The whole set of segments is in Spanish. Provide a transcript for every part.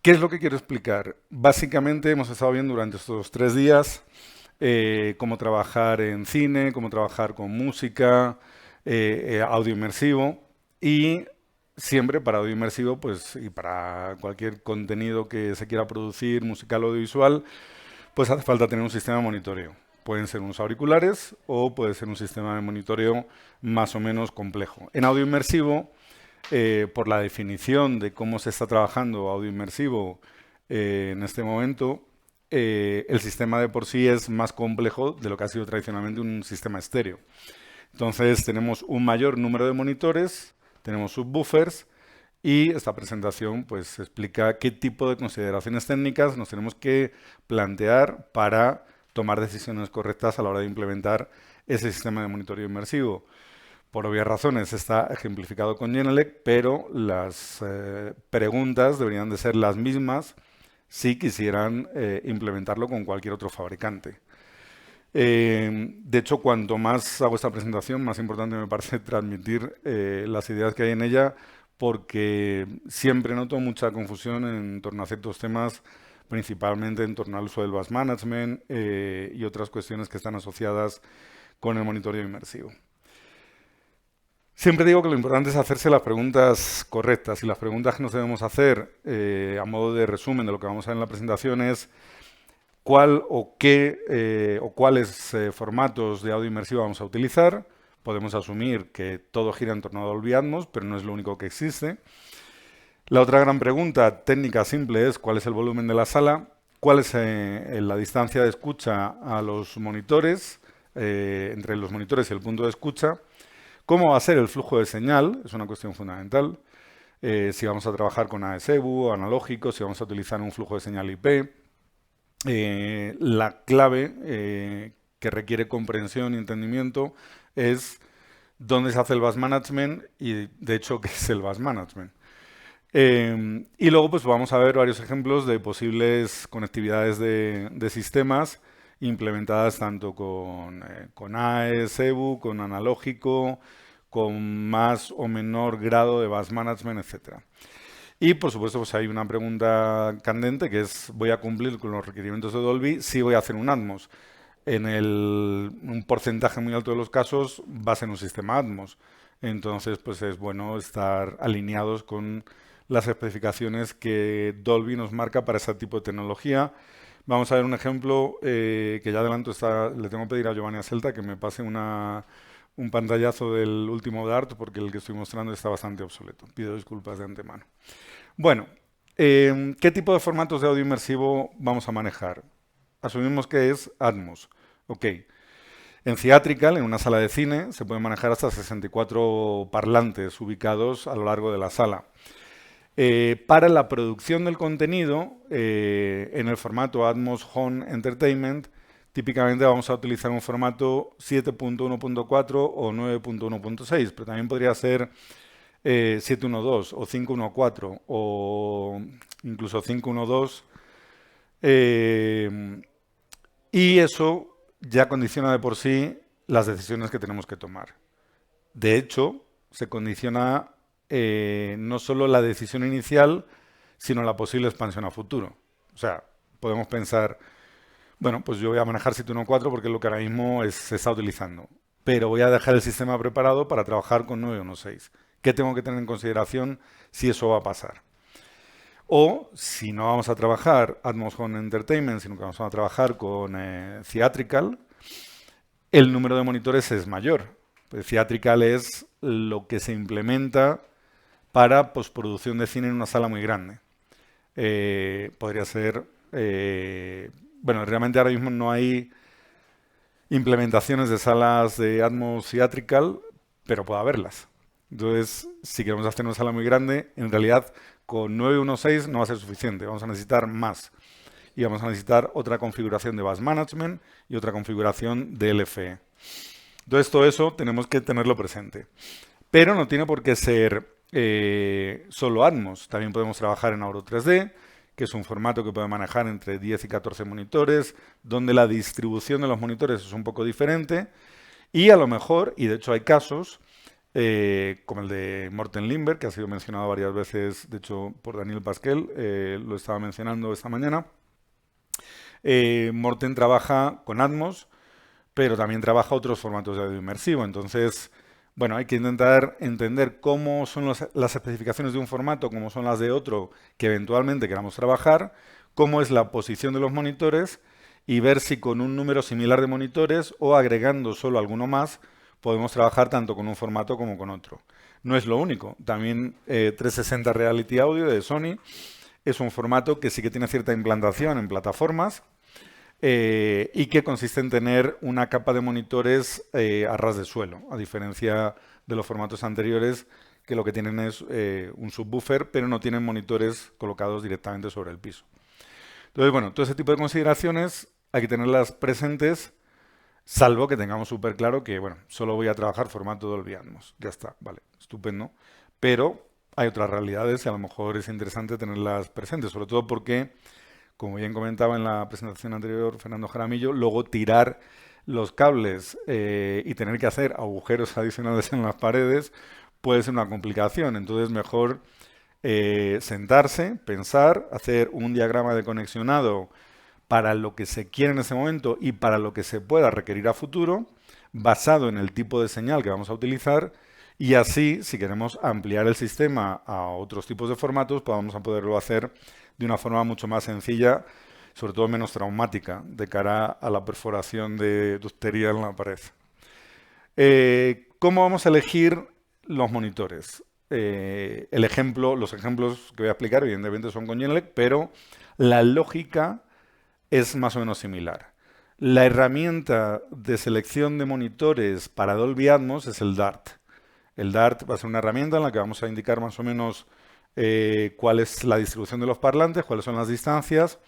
¿Qué es lo que quiero explicar? Básicamente hemos estado viendo durante estos 3 días cómo trabajar en cine, cómo trabajar con música, audio inmersivo y siempre para audio inmersivo pues, y para cualquier contenido que se quiera producir, musical o audiovisual, pues hace falta tener un sistema de monitoreo. Pueden ser unos auriculares o puede ser un sistema de monitoreo más o menos complejo. En audio inmersivo por la definición de cómo se está trabajando audio inmersivo en este momento, el sistema de por sí es más complejo de lo que ha sido tradicionalmente un sistema estéreo. Entonces tenemos un mayor número de monitores, tenemos subwoofers y esta presentación pues explica qué tipo de consideraciones técnicas nos tenemos que plantear para tomar decisiones correctas a la hora de implementar ese sistema de monitoreo inmersivo. Por obvias razones está ejemplificado con Genelec, pero las preguntas deberían de ser las mismas si quisieran implementarlo con cualquier otro fabricante. De hecho, cuanto más hago esta presentación, más importante me parece transmitir las ideas que hay en ella, porque siempre noto mucha confusión en torno a ciertos temas, principalmente en torno al uso del bus management y otras cuestiones que están asociadas con el monitoreo inmersivo. Siempre digo que lo importante es hacerse las preguntas correctas y las preguntas que nos debemos hacer a modo de resumen de lo que vamos a ver en la presentación es cuál o qué o cuáles formatos de audio inmersivo vamos a utilizar. Podemos asumir que todo gira en torno a Dolby Atmos, pero no es lo único que existe. La otra gran pregunta técnica simple es cuál es el volumen de la sala, cuál es la distancia de escucha a los monitores, entre los monitores y el punto de escucha. ¿Cómo va a ser el flujo de señal? Es una cuestión fundamental. Si vamos a trabajar con ASEBU, analógico, si vamos a utilizar un flujo de señal IP. La clave que requiere comprensión y entendimiento es dónde se hace el bus management y, de hecho, qué es el bus management. Y luego pues vamos a ver varios ejemplos de posibles conectividades de sistemas implementadas tanto con AES-EBU, con analógico, con más o menor grado de bus management, etc. Y por supuesto pues hay una pregunta candente que es, ¿voy a cumplir con los requerimientos de Dolby si voy a hacer un Atmos? En un porcentaje muy alto de los casos va a ser un sistema Atmos. Entonces pues es bueno estar alineados con las especificaciones que Dolby nos marca para ese tipo de tecnología. Vamos a ver un ejemplo que ya adelanto, le tengo que pedir a Giovanni Aselta que me pase un pantallazo del último DART porque el que estoy mostrando está bastante obsoleto. Pido disculpas de antemano. Bueno, ¿qué tipo de formatos de audio inmersivo vamos a manejar? Asumimos que es Atmos. Ok. En Theatrical, en una sala de cine, se pueden manejar hasta 64 parlantes ubicados a lo largo de la sala. Para la producción del contenido, en el formato Atmos Home Entertainment, típicamente vamos a utilizar un formato 7.1.4 o 9.1.6, pero también podría ser 7.1.2 o 5.1.4 o incluso 5.1.2. Y eso ya condiciona de por sí las decisiones que tenemos que tomar. De hecho, se condiciona no solo la decisión inicial, sino la posible expansión a futuro. O sea, podemos pensar, bueno, pues yo voy a manejar 7.1.4 porque es lo que ahora mismo se está utilizando, pero voy a dejar el sistema preparado para trabajar con 9.1.6. ¿Qué tengo que tener en consideración si eso va a pasar? O si no vamos a trabajar Atmos Home Entertainment, sino que vamos a trabajar con Theatrical, el número de monitores es mayor. Pues Theatrical es lo que se implementa para postproducción de cine en una sala muy grande. Podría ser... bueno, realmente ahora mismo no hay implementaciones de salas de Atmos Theatrical, pero puede haberlas. Entonces, si queremos hacer una sala muy grande, en realidad con 9.1.6 no va a ser suficiente, vamos a necesitar más. Y vamos a necesitar otra configuración de bus management y otra configuración de LFE. Entonces, todo eso tenemos que tenerlo presente. Pero no tiene por qué ser solo Atmos. También podemos trabajar en Auro 3D, que es un formato que puede manejar entre 10 y 14 monitores, donde la distribución de los monitores es un poco diferente. Y a lo mejor, y de hecho hay casos, como el de Morten Lindberg, que ha sido mencionado varias veces, de hecho, por Daniel Pasquel, lo estaba mencionando esta mañana. Morten trabaja con Atmos, pero también trabaja otros formatos de audio inmersivo. Entonces, bueno, hay que intentar entender cómo son las especificaciones de un formato, cómo son las de otro que eventualmente queramos trabajar, cómo es la posición de los monitores y ver si con un número similar de monitores o agregando solo alguno más podemos trabajar tanto con un formato como con otro. No es lo único, también 360 Reality Audio de Sony es un formato que sí que tiene cierta implantación en plataformas y que consiste en tener una capa de monitores a ras de suelo, a diferencia de los formatos anteriores que lo que tienen es un subwoofer, pero no tienen monitores colocados directamente sobre el piso. Entonces, bueno, todo ese tipo de consideraciones hay que tenerlas presentes, salvo que tengamos súper claro que, bueno, solo voy a trabajar formato Dolby Atmos. Ya está, vale, estupendo. Pero hay otras realidades y a lo mejor es interesante tenerlas presentes, sobre todo porque, como bien comentaba en la presentación anterior Fernando Jaramillo, luego tirar los cables y tener que hacer agujeros adicionales en las paredes puede ser una complicación. Entonces, mejor sentarse, pensar, hacer un diagrama de conexionado para lo que se quiere en ese momento y para lo que se pueda requerir a futuro, basado en el tipo de señal que vamos a utilizar, y así, si queremos ampliar el sistema a otros tipos de formatos, pues vamos a poderlo hacer de una forma mucho más sencilla, sobre todo menos traumática, de cara a la perforación de ductería en la pared. ¿Cómo vamos a elegir los monitores? Los ejemplos que voy a explicar, evidentemente son con Genelec, pero la lógica es más o menos similar. La herramienta de selección de monitores para Dolby Atmos es el DART. El DART va a ser una herramienta en la que vamos a indicar más o menos cuál es la distribución de los parlantes, cuáles son las distancias,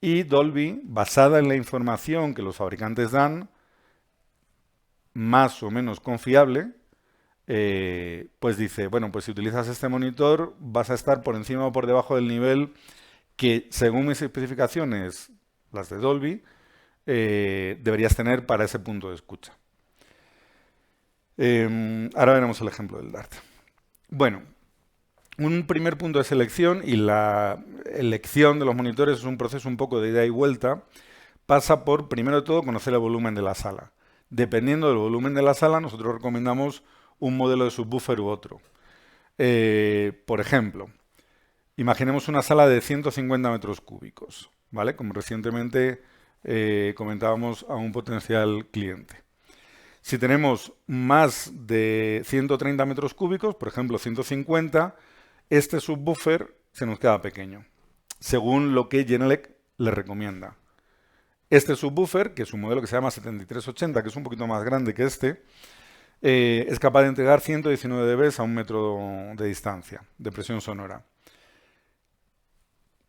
y Dolby, basada en la información que los fabricantes dan, más o menos confiable, pues dice, bueno, pues si utilizas este monitor vas a estar por encima o por debajo del nivel que, según mis especificaciones, las de Dolby, deberías tener para ese punto de escucha. Ahora veremos el ejemplo del DART. Bueno, un primer punto de selección, y la elección de los monitores es un proceso un poco de ida y vuelta, pasa por, primero de todo, conocer el volumen de la sala. Dependiendo del volumen de la sala, nosotros recomendamos un modelo de subwoofer u otro. Por ejemplo, imaginemos una sala de 150 metros cúbicos, ¿vale? Como recientemente comentábamos a un potencial cliente. Si tenemos más de 130 metros cúbicos, por ejemplo 150, este subwoofer se nos queda pequeño, según lo que Genelec le recomienda. Este subwoofer, que es un modelo que se llama 7380, que es un poquito más grande que este, es capaz de entregar 119 dB a 1 metro de distancia de presión sonora.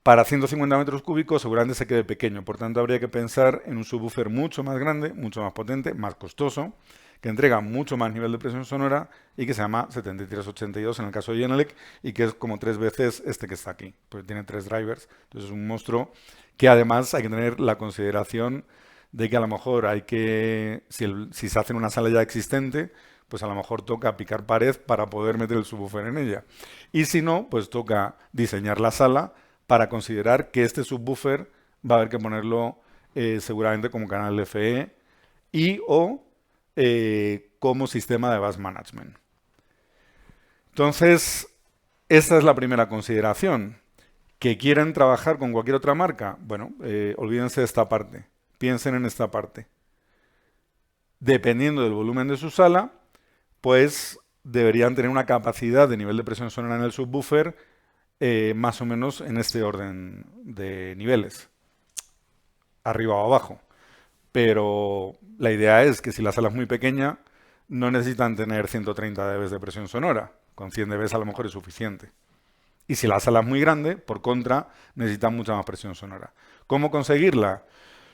Para 150 metros cúbicos seguramente se quede pequeño, por tanto habría que pensar en un subwoofer mucho más grande, mucho más potente, más costoso, que entrega mucho más nivel de presión sonora y que se llama 7382 en el caso de Genelec y que es como 3 veces este que está aquí, porque tiene 3 drivers, entonces es un monstruo que además hay que tener la consideración de que a lo mejor hay que, si se hace en una sala ya existente, pues a lo mejor toca picar pared para poder meter el subwoofer en ella. Y si no, pues toca diseñar la sala para considerar que este subwoofer va a haber que ponerlo seguramente como canal FE y o como sistema de bus management. Entonces, esta es la primera consideración. ¿Que quieren trabajar con cualquier otra marca? Bueno, olvídense de esta parte. Piensen en esta parte. Dependiendo del volumen de su sala, pues deberían tener una capacidad de nivel de presión sonora en el subwoofer más o menos en este orden de niveles, arriba o abajo. Pero la idea es que si la sala es muy pequeña, no necesitan tener 130 dB de presión sonora. Con 100 dB a lo mejor es suficiente. Y si la sala es muy grande, por contra, necesitan mucha más presión sonora. ¿Cómo conseguirla?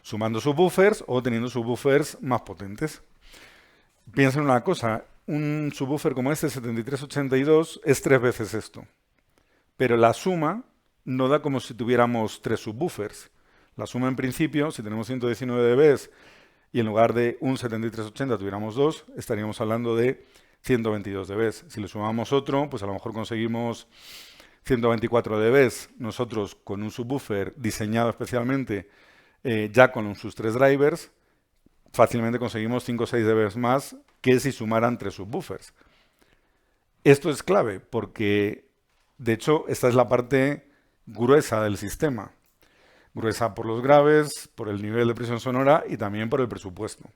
Sumando subwoofers o teniendo subwoofers más potentes. Piensen una cosa, un subwoofer como este 7382 es 3 veces esto. Pero la suma no da como si tuviéramos 3 subwoofers. La suma en principio, si tenemos 119 dB y en lugar de un 7380 tuviéramos 2, estaríamos hablando de 122 dB. Si le sumamos otro, pues a lo mejor conseguimos 124 dB. Nosotros con un subwoofer diseñado especialmente ya con sus 3 drivers, fácilmente conseguimos 5 o 6 dB más que si sumaran 3 subwoofers. Esto es clave porque, de hecho, esta es la parte gruesa del sistema. Gruesa por los graves, por el nivel de presión sonora y también por el presupuesto.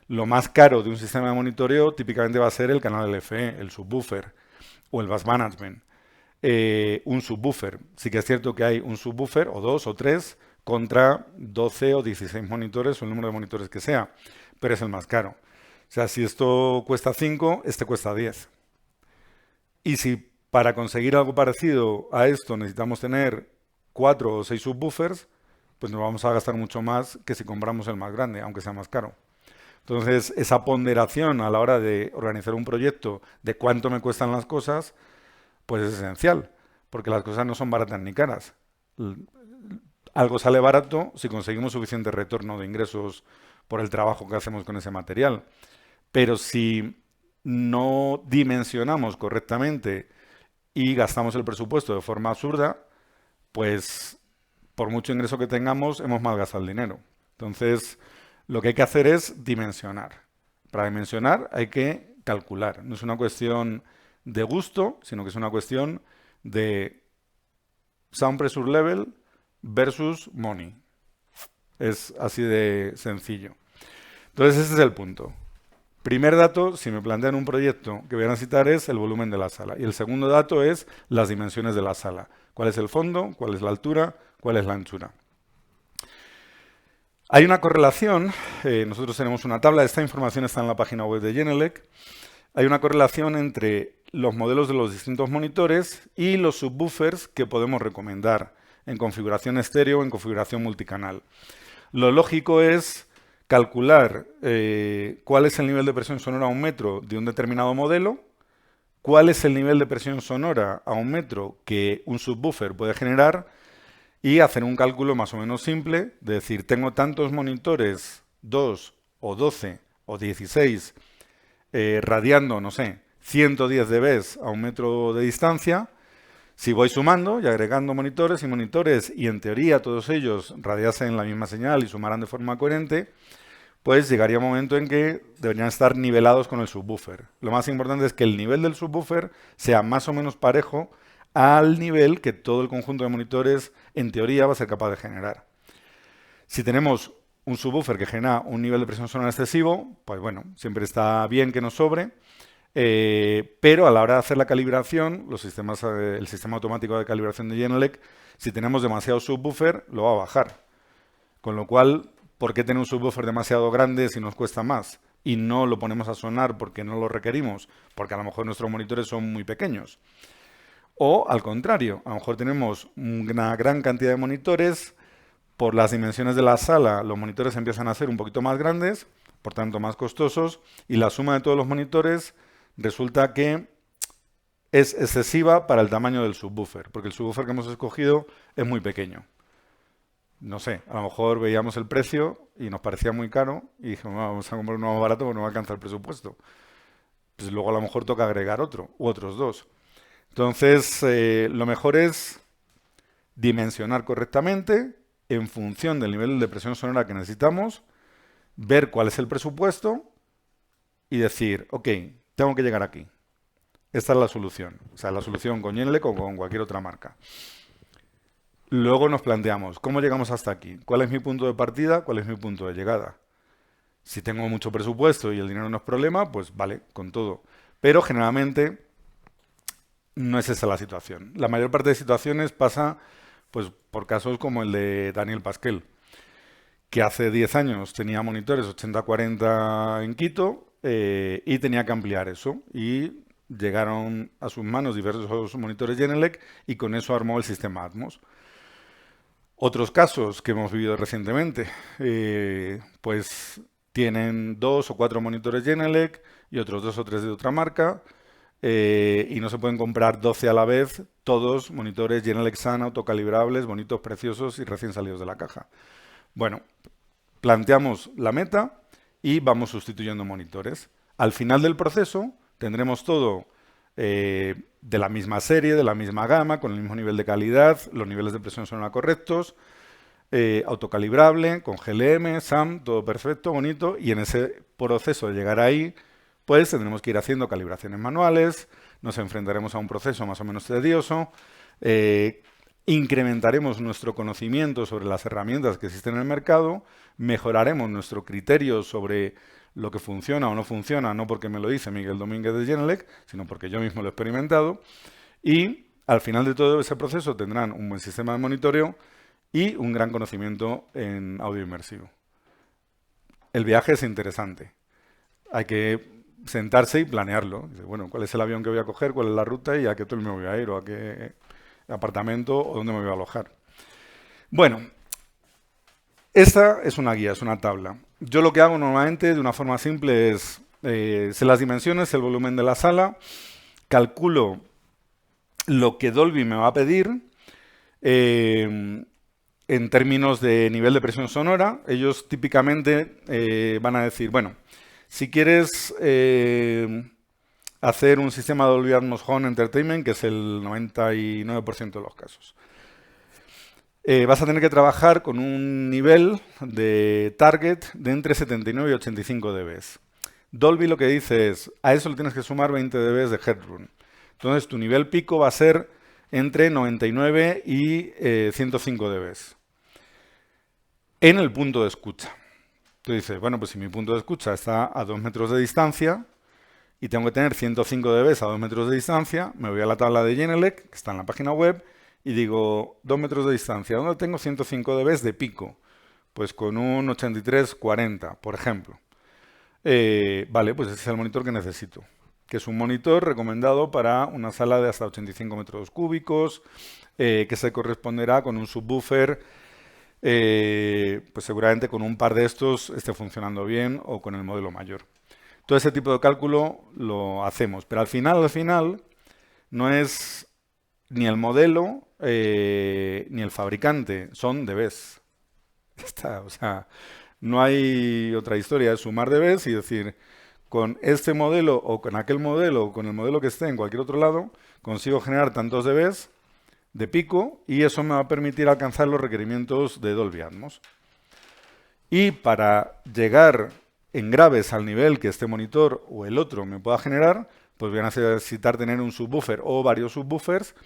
Lo más caro de un sistema de monitoreo típicamente va a ser el canal LFE, el subwoofer o el bus management. Un subwoofer. Sí que es cierto que hay un subwoofer o 2 o 3 contra 12 o 16 monitores o el número de monitores que sea, pero es el más caro. O sea, si esto cuesta 5, este cuesta 10. Y si para conseguir algo parecido a esto necesitamos tener 4 o 6 subwoofers, pues nos vamos a gastar mucho más que si compramos el más grande, aunque sea más caro. Entonces, esa ponderación a la hora de organizar un proyecto de cuánto me cuestan las cosas, pues es esencial, porque las cosas no son baratas ni caras. Algo sale barato si conseguimos suficiente retorno de ingresos por el trabajo que hacemos con ese material. Pero si no dimensionamos correctamente y gastamos el presupuesto de forma absurda, pues por mucho ingreso que tengamos, hemos malgastado el dinero. Entonces, lo que hay que hacer es dimensionar. Para dimensionar hay que calcular. No es una cuestión de gusto, sino que es una cuestión de sound pressure level versus money. Es así de sencillo. Entonces, ese es el punto. Primer dato, si me plantean un proyecto que voy a necesitar, es el volumen de la sala. Y el segundo dato es las dimensiones de la sala. ¿Cuál es el fondo? ¿Cuál es la altura? ¿Cuál es la anchura? Hay una correlación, nosotros tenemos una tabla, esta información está en la página web de Genelec. Hay una correlación entre los modelos de los distintos monitores y los subwoofers que podemos recomendar en configuración estéreo o en configuración multicanal. Lo lógico es calcular cuál es el nivel de presión sonora a 1 metro de un determinado modelo, cuál es el nivel de presión sonora a 1 metro que un subwoofer puede generar y hacer un cálculo más o menos simple de decir, tengo tantos monitores, 2 o 12 o 16, radiando, no sé, 110 dB a 1 metro de distancia. Si voy sumando y agregando monitores y en teoría todos ellos radiasen la misma señal y sumaran de forma coherente, pues llegaría un momento en que deberían estar nivelados con el subwoofer. Lo más importante es que el nivel del subwoofer sea más o menos parejo al nivel que todo el conjunto de monitores en teoría va a ser capaz de generar. Si tenemos un subwoofer que genera un nivel de presión sonora excesivo, pues bueno, siempre está bien que nos sobre, pero a la hora de hacer la calibración, el sistema automático de calibración de Genelec, si tenemos demasiado subwoofer, lo va a bajar. Con lo cual, ¿por qué tener un subwoofer demasiado grande si nos cuesta más? Y no lo ponemos a sonar porque no lo requerimos, porque a lo mejor nuestros monitores son muy pequeños. O al contrario, a lo mejor tenemos una gran cantidad de monitores, por las dimensiones de la sala los monitores empiezan a ser un poquito más grandes, por tanto más costosos, y la suma de todos los monitores resulta que es excesiva para el tamaño del subwoofer, porque el subwoofer que hemos escogido es muy pequeño. No sé, a lo mejor veíamos el precio y nos parecía muy caro y dijimos, vamos a comprar uno más barato porque no va a alcanzar el presupuesto. Pues luego a lo mejor toca agregar otro u otros dos. Entonces, lo mejor es dimensionar correctamente en función del nivel de presión sonora que necesitamos, ver cuál es el presupuesto y decir, ok, tengo que llegar aquí. Esta es la solución. O sea, la solución con Genelec o con cualquier otra marca. Luego nos planteamos, ¿cómo llegamos hasta aquí? ¿Cuál es mi punto de partida? ¿Cuál es mi punto de llegada? Si tengo mucho presupuesto y el dinero no es problema, pues vale, con todo. Pero generalmente no es esa la situación. La mayor parte de situaciones pasa pues, por casos como el de Daniel Pasquel, que hace 10 años tenía monitores 80-40 en Quito y tenía que ampliar eso. Y llegaron a sus manos diversos monitores Genelec y con eso armó el sistema Atmos. Otros casos que hemos vivido recientemente, pues tienen 2 o 4 monitores Genelec y otros 2 o 3 de otra marca y no se pueden comprar 12 a la vez, todos monitores Genelec Sun, autocalibrables, bonitos, preciosos y recién salidos de la caja. Bueno, planteamos la meta y vamos sustituyendo monitores. Al final del proceso Tendremos todo de la misma serie, de la misma gama, con el mismo nivel de calidad, los niveles de presión sonora correctos, autocalibrable, con GLM, SAM, todo perfecto, bonito, y en ese proceso de llegar ahí, pues tendremos que ir haciendo calibraciones manuales, nos enfrentaremos a un proceso más o menos tedioso, incrementaremos nuestro conocimiento sobre las herramientas que existen en el mercado, mejoraremos nuestro criterio sobre lo que funciona o no funciona, no porque me lo dice Miguel Domínguez de Genelec, sino porque yo mismo lo he experimentado, y al final de todo ese proceso tendrán un buen sistema de monitoreo y un gran conocimiento en audio inmersivo. El viaje es interesante. Hay que sentarse y planearlo. Dice, bueno, ¿cuál es el avión que voy a coger? ¿Cuál es la ruta? ¿Y a qué hotel me voy a ir? ¿O a qué apartamento? ¿O dónde me voy a alojar? Bueno, esta es una guía, es una tabla. Yo lo que hago normalmente, de una forma simple, es sé las dimensiones, el volumen de la sala, calculo lo que Dolby me va a pedir, en términos de nivel de presión sonora. Ellos típicamente van a decir, bueno, si quieres hacer un sistema de Dolby Atmos Home Entertainment, que es el 99% de los casos, vas a tener que trabajar con un nivel de target de entre 79 y 85 dB. Dolby lo que dice es, a eso le tienes que sumar 20 dB de headroom. Entonces tu nivel pico va a ser entre 99 y 105 dB. En el punto de escucha. Tú dices, bueno, pues si mi punto de escucha está a 2 metros de distancia y tengo que tener 105 dB a 2 metros de distancia, me voy a la tabla de Genelec, que está en la página web, y digo, 2 metros de distancia, ¿dónde tengo 105 dB de pico? Pues con un 8340, por ejemplo. Vale, pues ese es el monitor que necesito, que es un monitor recomendado para una sala de hasta 85 metros cúbicos, que se corresponderá con un subwoofer, pues seguramente con un par de estos esté funcionando bien o con el modelo mayor. Todo ese tipo de cálculo lo hacemos, pero al final no es ni el modelo ni el fabricante, son dBs. Está, o sea, no hay otra historia, es sumar dBs y decir, con este modelo o con aquel modelo o con el modelo que esté en cualquier otro lado, consigo generar tantos dBs de pico y eso me va a permitir alcanzar los requerimientos de Dolby Atmos. Y para llegar en graves al nivel que este monitor o el otro me pueda generar, pues voy a necesitar tener un subwoofer o varios subwoofers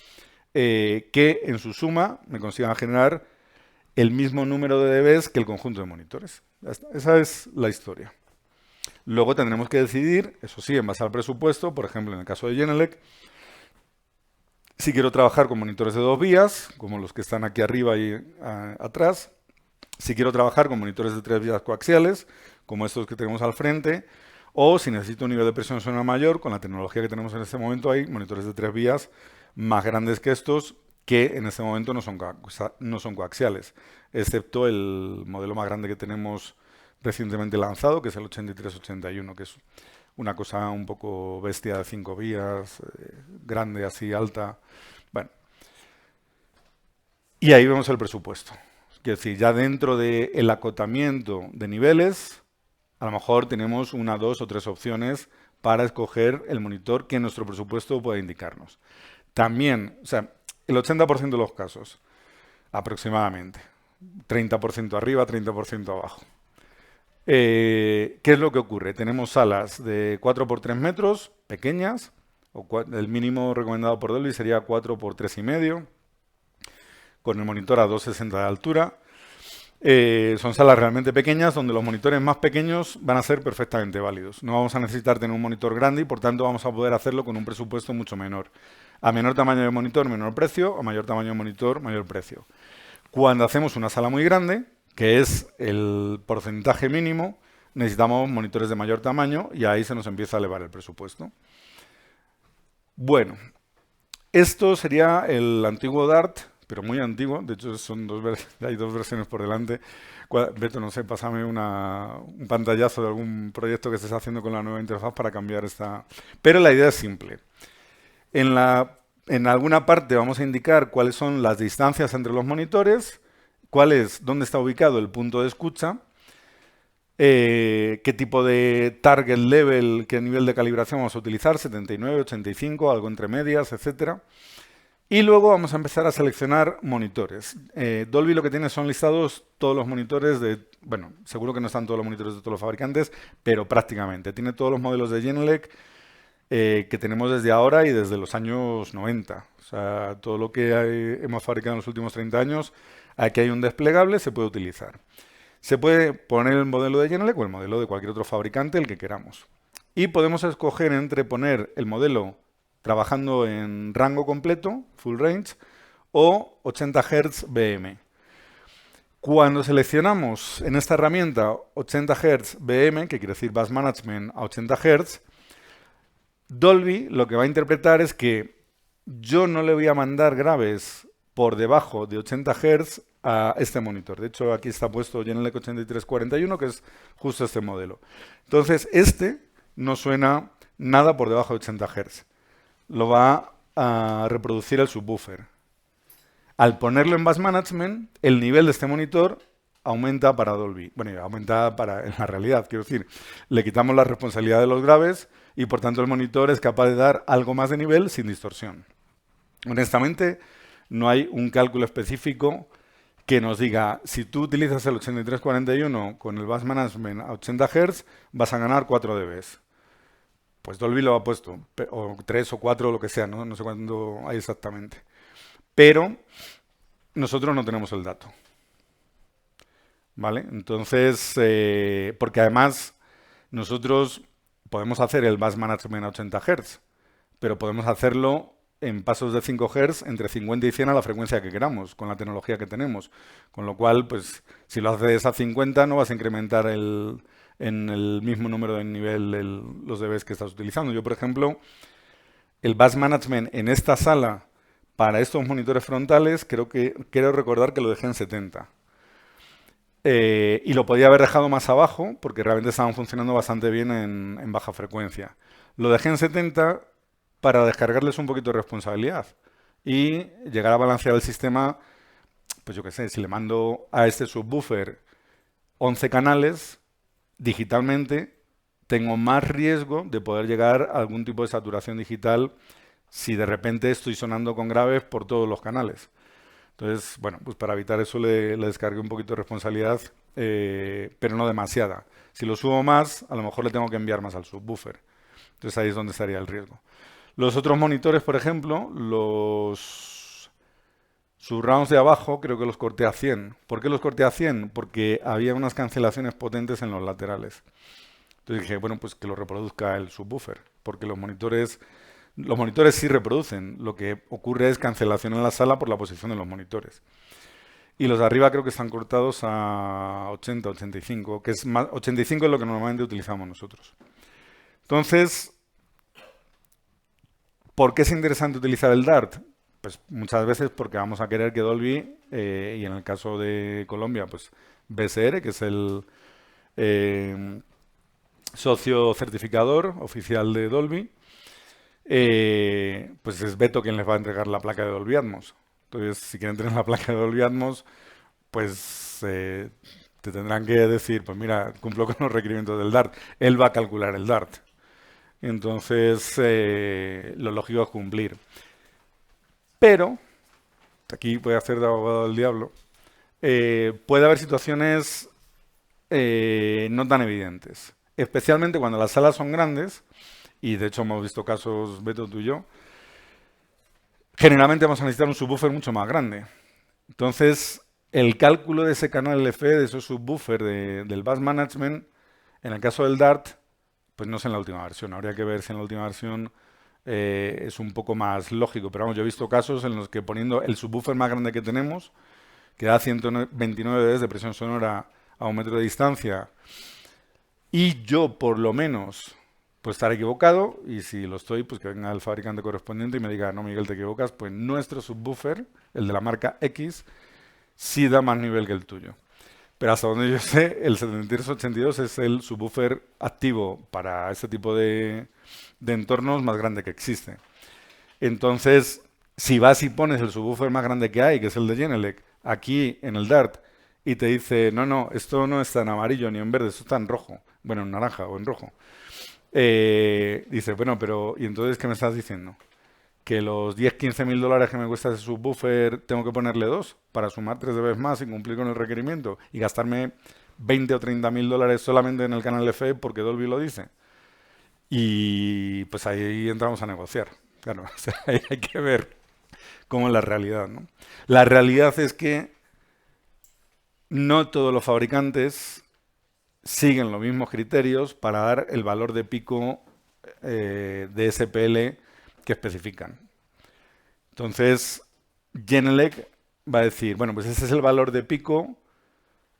que en su suma me consigan generar el mismo número de dBs que el conjunto de monitores. Esa es la historia. Luego tendremos que decidir, eso sí, en base al presupuesto, por ejemplo, en el caso de Genelec, si quiero trabajar con monitores de 2 vías, como los que están aquí arriba y atrás, si quiero trabajar con monitores de 3 vías coaxiales, como estos que tenemos al frente, o si necesito un nivel de presión sonora mayor, con la tecnología que tenemos en este momento hay monitores de 3 vías más grandes que estos, que en este momento no son coaxiales, excepto el modelo más grande que tenemos recientemente lanzado, que es el 8381, que es una cosa un poco bestia de 5 vías, grande, así, alta. Bueno. Y ahí vemos el presupuesto. Es decir, ya dentro del acotamiento de niveles, a lo mejor tenemos 1, 2 o 3 opciones para escoger el monitor que nuestro presupuesto pueda indicarnos. También, o sea, el 80% de los casos, aproximadamente. 30% arriba, 30% abajo. ¿Qué es lo que ocurre? Tenemos salas de 4 por 3 metros, pequeñas, el mínimo recomendado por Dolby sería 4 por 3,5, con el monitor a 2,60 de altura. Son salas realmente pequeñas donde los monitores más pequeños van a ser perfectamente válidos. No vamos a necesitar tener un monitor grande y por tanto vamos a poder hacerlo con un presupuesto mucho menor. A menor tamaño de monitor, menor precio, a mayor tamaño de monitor, mayor precio. Cuando hacemos una sala muy grande, que es el porcentaje mínimo, necesitamos monitores de mayor tamaño y ahí se nos empieza a elevar el presupuesto. Bueno, esto sería el antiguo DART, pero muy antiguo, de hecho hay 2 versiones por delante. Beto, no sé, pásame un pantallazo de algún proyecto que estés haciendo con la nueva interfaz para cambiar esta. Pero la idea es simple. En alguna parte vamos a indicar cuáles son las distancias entre los monitores, dónde está ubicado el punto de escucha, qué tipo de target level, qué nivel de calibración vamos a utilizar, 79, 85, algo entre medias, etcétera. Y luego vamos a empezar a seleccionar monitores. Dolby lo que tiene son listados todos los monitores de, bueno, seguro que no están todos los monitores de todos los fabricantes, pero prácticamente. Tiene todos los modelos de Genelec que tenemos desde ahora y desde los años 90. O sea, todo lo que hemos fabricado en los últimos 30 años, aquí hay un desplegable, se puede utilizar. Se puede poner el modelo de Genelec o el modelo de cualquier otro fabricante, el que queramos. Y podemos escoger entre poner el modelo trabajando en rango completo, full range, o 80 Hz BM. Cuando seleccionamos en esta herramienta 80 Hz BM, que quiere decir Bass Management a 80 Hz, Dolby lo que va a interpretar es que yo no le voy a mandar graves por debajo de 80 Hz a este monitor. De hecho, aquí está puesto Genelec 8341, que es justo este modelo. Entonces, este no suena nada por debajo de 80 Hz. Lo va a reproducir el subwoofer. Al ponerlo en Bass Management, el nivel de este monitor aumenta para Dolby. Bueno, aumenta en la realidad, quiero decir, le quitamos la responsabilidad de los graves y por tanto el monitor es capaz de dar algo más de nivel sin distorsión. Honestamente, no hay un cálculo específico que nos diga, si tú utilizas el 8341 con el Bass Management a 80 Hz, vas a ganar 4 dB. Pues Dolby lo ha puesto, o 3 o 4, lo que sea, no sé cuándo hay exactamente. Pero nosotros no tenemos el dato. ¿Vale? Entonces, porque además nosotros podemos hacer el Bass Management a 80 Hz, pero podemos hacerlo en pasos de 5 Hz entre 50 y 100 a la frecuencia que queramos, con la tecnología que tenemos. Con lo cual, pues, si lo haces a 50, no vas a incrementar en el mismo número de nivel los dBs que estás utilizando. Yo, por ejemplo, el Bass Management en esta sala para estos monitores frontales, quiero recordar que lo dejé en 70. Y lo podía haber dejado más abajo, porque realmente estaban funcionando bastante bien en baja frecuencia. Lo dejé en 70 para descargarles un poquito de responsabilidad y llegar a balancear el sistema, pues yo qué sé, si le mando a este subwoofer 11 canales, digitalmente tengo más riesgo de poder llegar a algún tipo de saturación digital si de repente estoy sonando con graves por todos los canales. Entonces, bueno, pues para evitar eso le descargué un poquito de responsabilidad, pero no demasiada. Si lo subo más, a lo mejor le tengo que enviar más al subwoofer. Entonces ahí es donde estaría el riesgo. Los otros monitores, por ejemplo, los surrounds de abajo, creo que los corté a 100. ¿Por qué los corté a 100? Porque había unas cancelaciones potentes en los laterales. Entonces dije, bueno, pues que lo reproduzca el subwoofer, porque los monitores sí reproducen. Lo que ocurre es cancelación en la sala por la posición de los monitores. Y los de arriba creo que están cortados a 80, 85, que es más, 85 es lo que normalmente utilizamos nosotros. Entonces, ¿por qué es interesante utilizar el DART? Pues muchas veces porque vamos a querer que Dolby, y en el caso de Colombia, pues BSR, que es el socio certificador oficial de Dolby, pues es Beto quien les va a entregar la placa de Dolby Atmos. Entonces, si quieren tener la placa de Dolby Atmos, pues te tendrán que decir, pues mira, cumplo con los requerimientos del DART. Él va a calcular el DART. Entonces, lo lógico es cumplir. Pero, aquí voy a hacer de abogado del diablo, puede haber situaciones no tan evidentes. Especialmente cuando las salas son grandes, y de hecho hemos visto casos, Beto, tú y yo, generalmente vamos a necesitar un subwoofer mucho más grande. Entonces, el cálculo de ese canal LFE, de esos subwoofer del Bass Management, en el caso del DART, pues no es en la última versión. Habría que ver si en la última versión es un poco más lógico. Pero vamos, yo he visto casos en los que poniendo el subwoofer más grande que tenemos, que da 129 dB de presión sonora a 1 metro de distancia, y yo por lo menos pues estar equivocado, y si lo estoy, pues que venga el fabricante correspondiente y me diga, no, Miguel, te equivocas, pues nuestro subwoofer, el de la marca X, sí da más nivel que el tuyo. Pero hasta donde yo sé, el 7382 es el subwoofer activo para este tipo de entornos más grande que existe. Entonces, si vas y pones el subwoofer más grande que hay, que es el de Genelec, aquí en el DART, y te dice, no, no, esto no está en amarillo ni en verde, esto está en rojo, bueno, en naranja o en rojo. Dice, bueno, pero ¿y entonces qué me estás diciendo? ¿Que los 10, 15 mil dólares que me cuesta ese subwoofer tengo que ponerle dos para sumar 3 dB más y cumplir con el requerimiento y gastarme 20 o 30 mil dólares solamente en el canal FE porque Dolby lo dice? Y pues ahí entramos a negociar. Claro, o sea, ahí hay que ver cómo es la realidad, ¿no? La realidad es que no todos los fabricantes siguen los mismos criterios para dar el valor de pico de SPL que especifican. Entonces, Genelec va a decir, bueno, pues ese es el valor de pico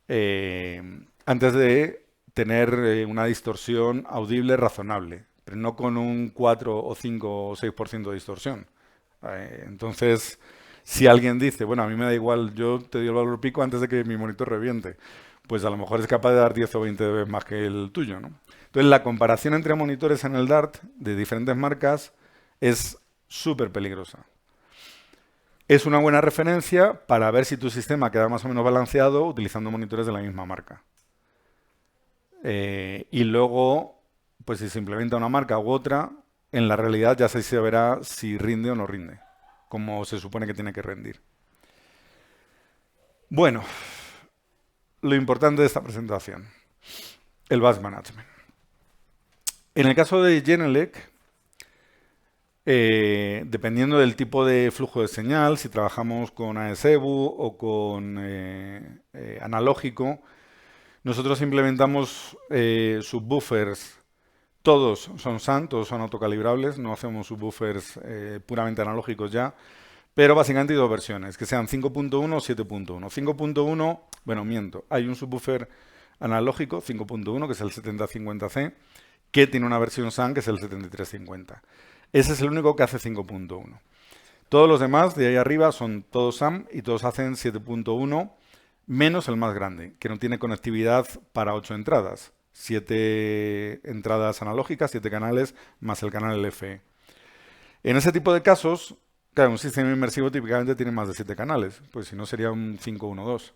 antes de tener una distorsión audible razonable, pero no con un 4 o 5 o 6% de distorsión. Entonces, si alguien dice, bueno, a mí me da igual, yo te doy el valor pico antes de que mi monitor reviente, pues a lo mejor es capaz de dar 10 o 20 dB más que el tuyo, ¿no? Entonces, la comparación entre monitores en el DART de diferentes marcas es súper peligrosa. Es una buena referencia para ver si tu sistema queda más o menos balanceado utilizando monitores de la misma marca. Y luego, pues si se implementa una marca u otra, en la realidad ya se verá si rinde o no rinde, como se supone que tiene que rendir. Bueno, lo importante de esta presentación, el bus management. En el caso de Genelec, dependiendo del tipo de flujo de señal, si trabajamos con ASEBU o con analógico, nosotros implementamos subwoofers, todos son SAN, todos son autocalibrables, no hacemos subwoofers puramente analógicos ya, pero básicamente hay dos versiones, que sean 5.1 o 7.1. 5.1, bueno, miento, hay un subwoofer analógico 5.1, que es el 7050C, que tiene una versión SAN, que es el 7350. Ese es el único que hace 5.1. Todos los demás de ahí arriba son todos SAM y todos hacen 7.1, menos el más grande, que no tiene conectividad para 8 entradas. 7 entradas analógicas, 7 canales, más el canal LFE. En ese tipo de casos, claro, un sistema inmersivo típicamente tiene más de 7 canales, pues si no sería un 512.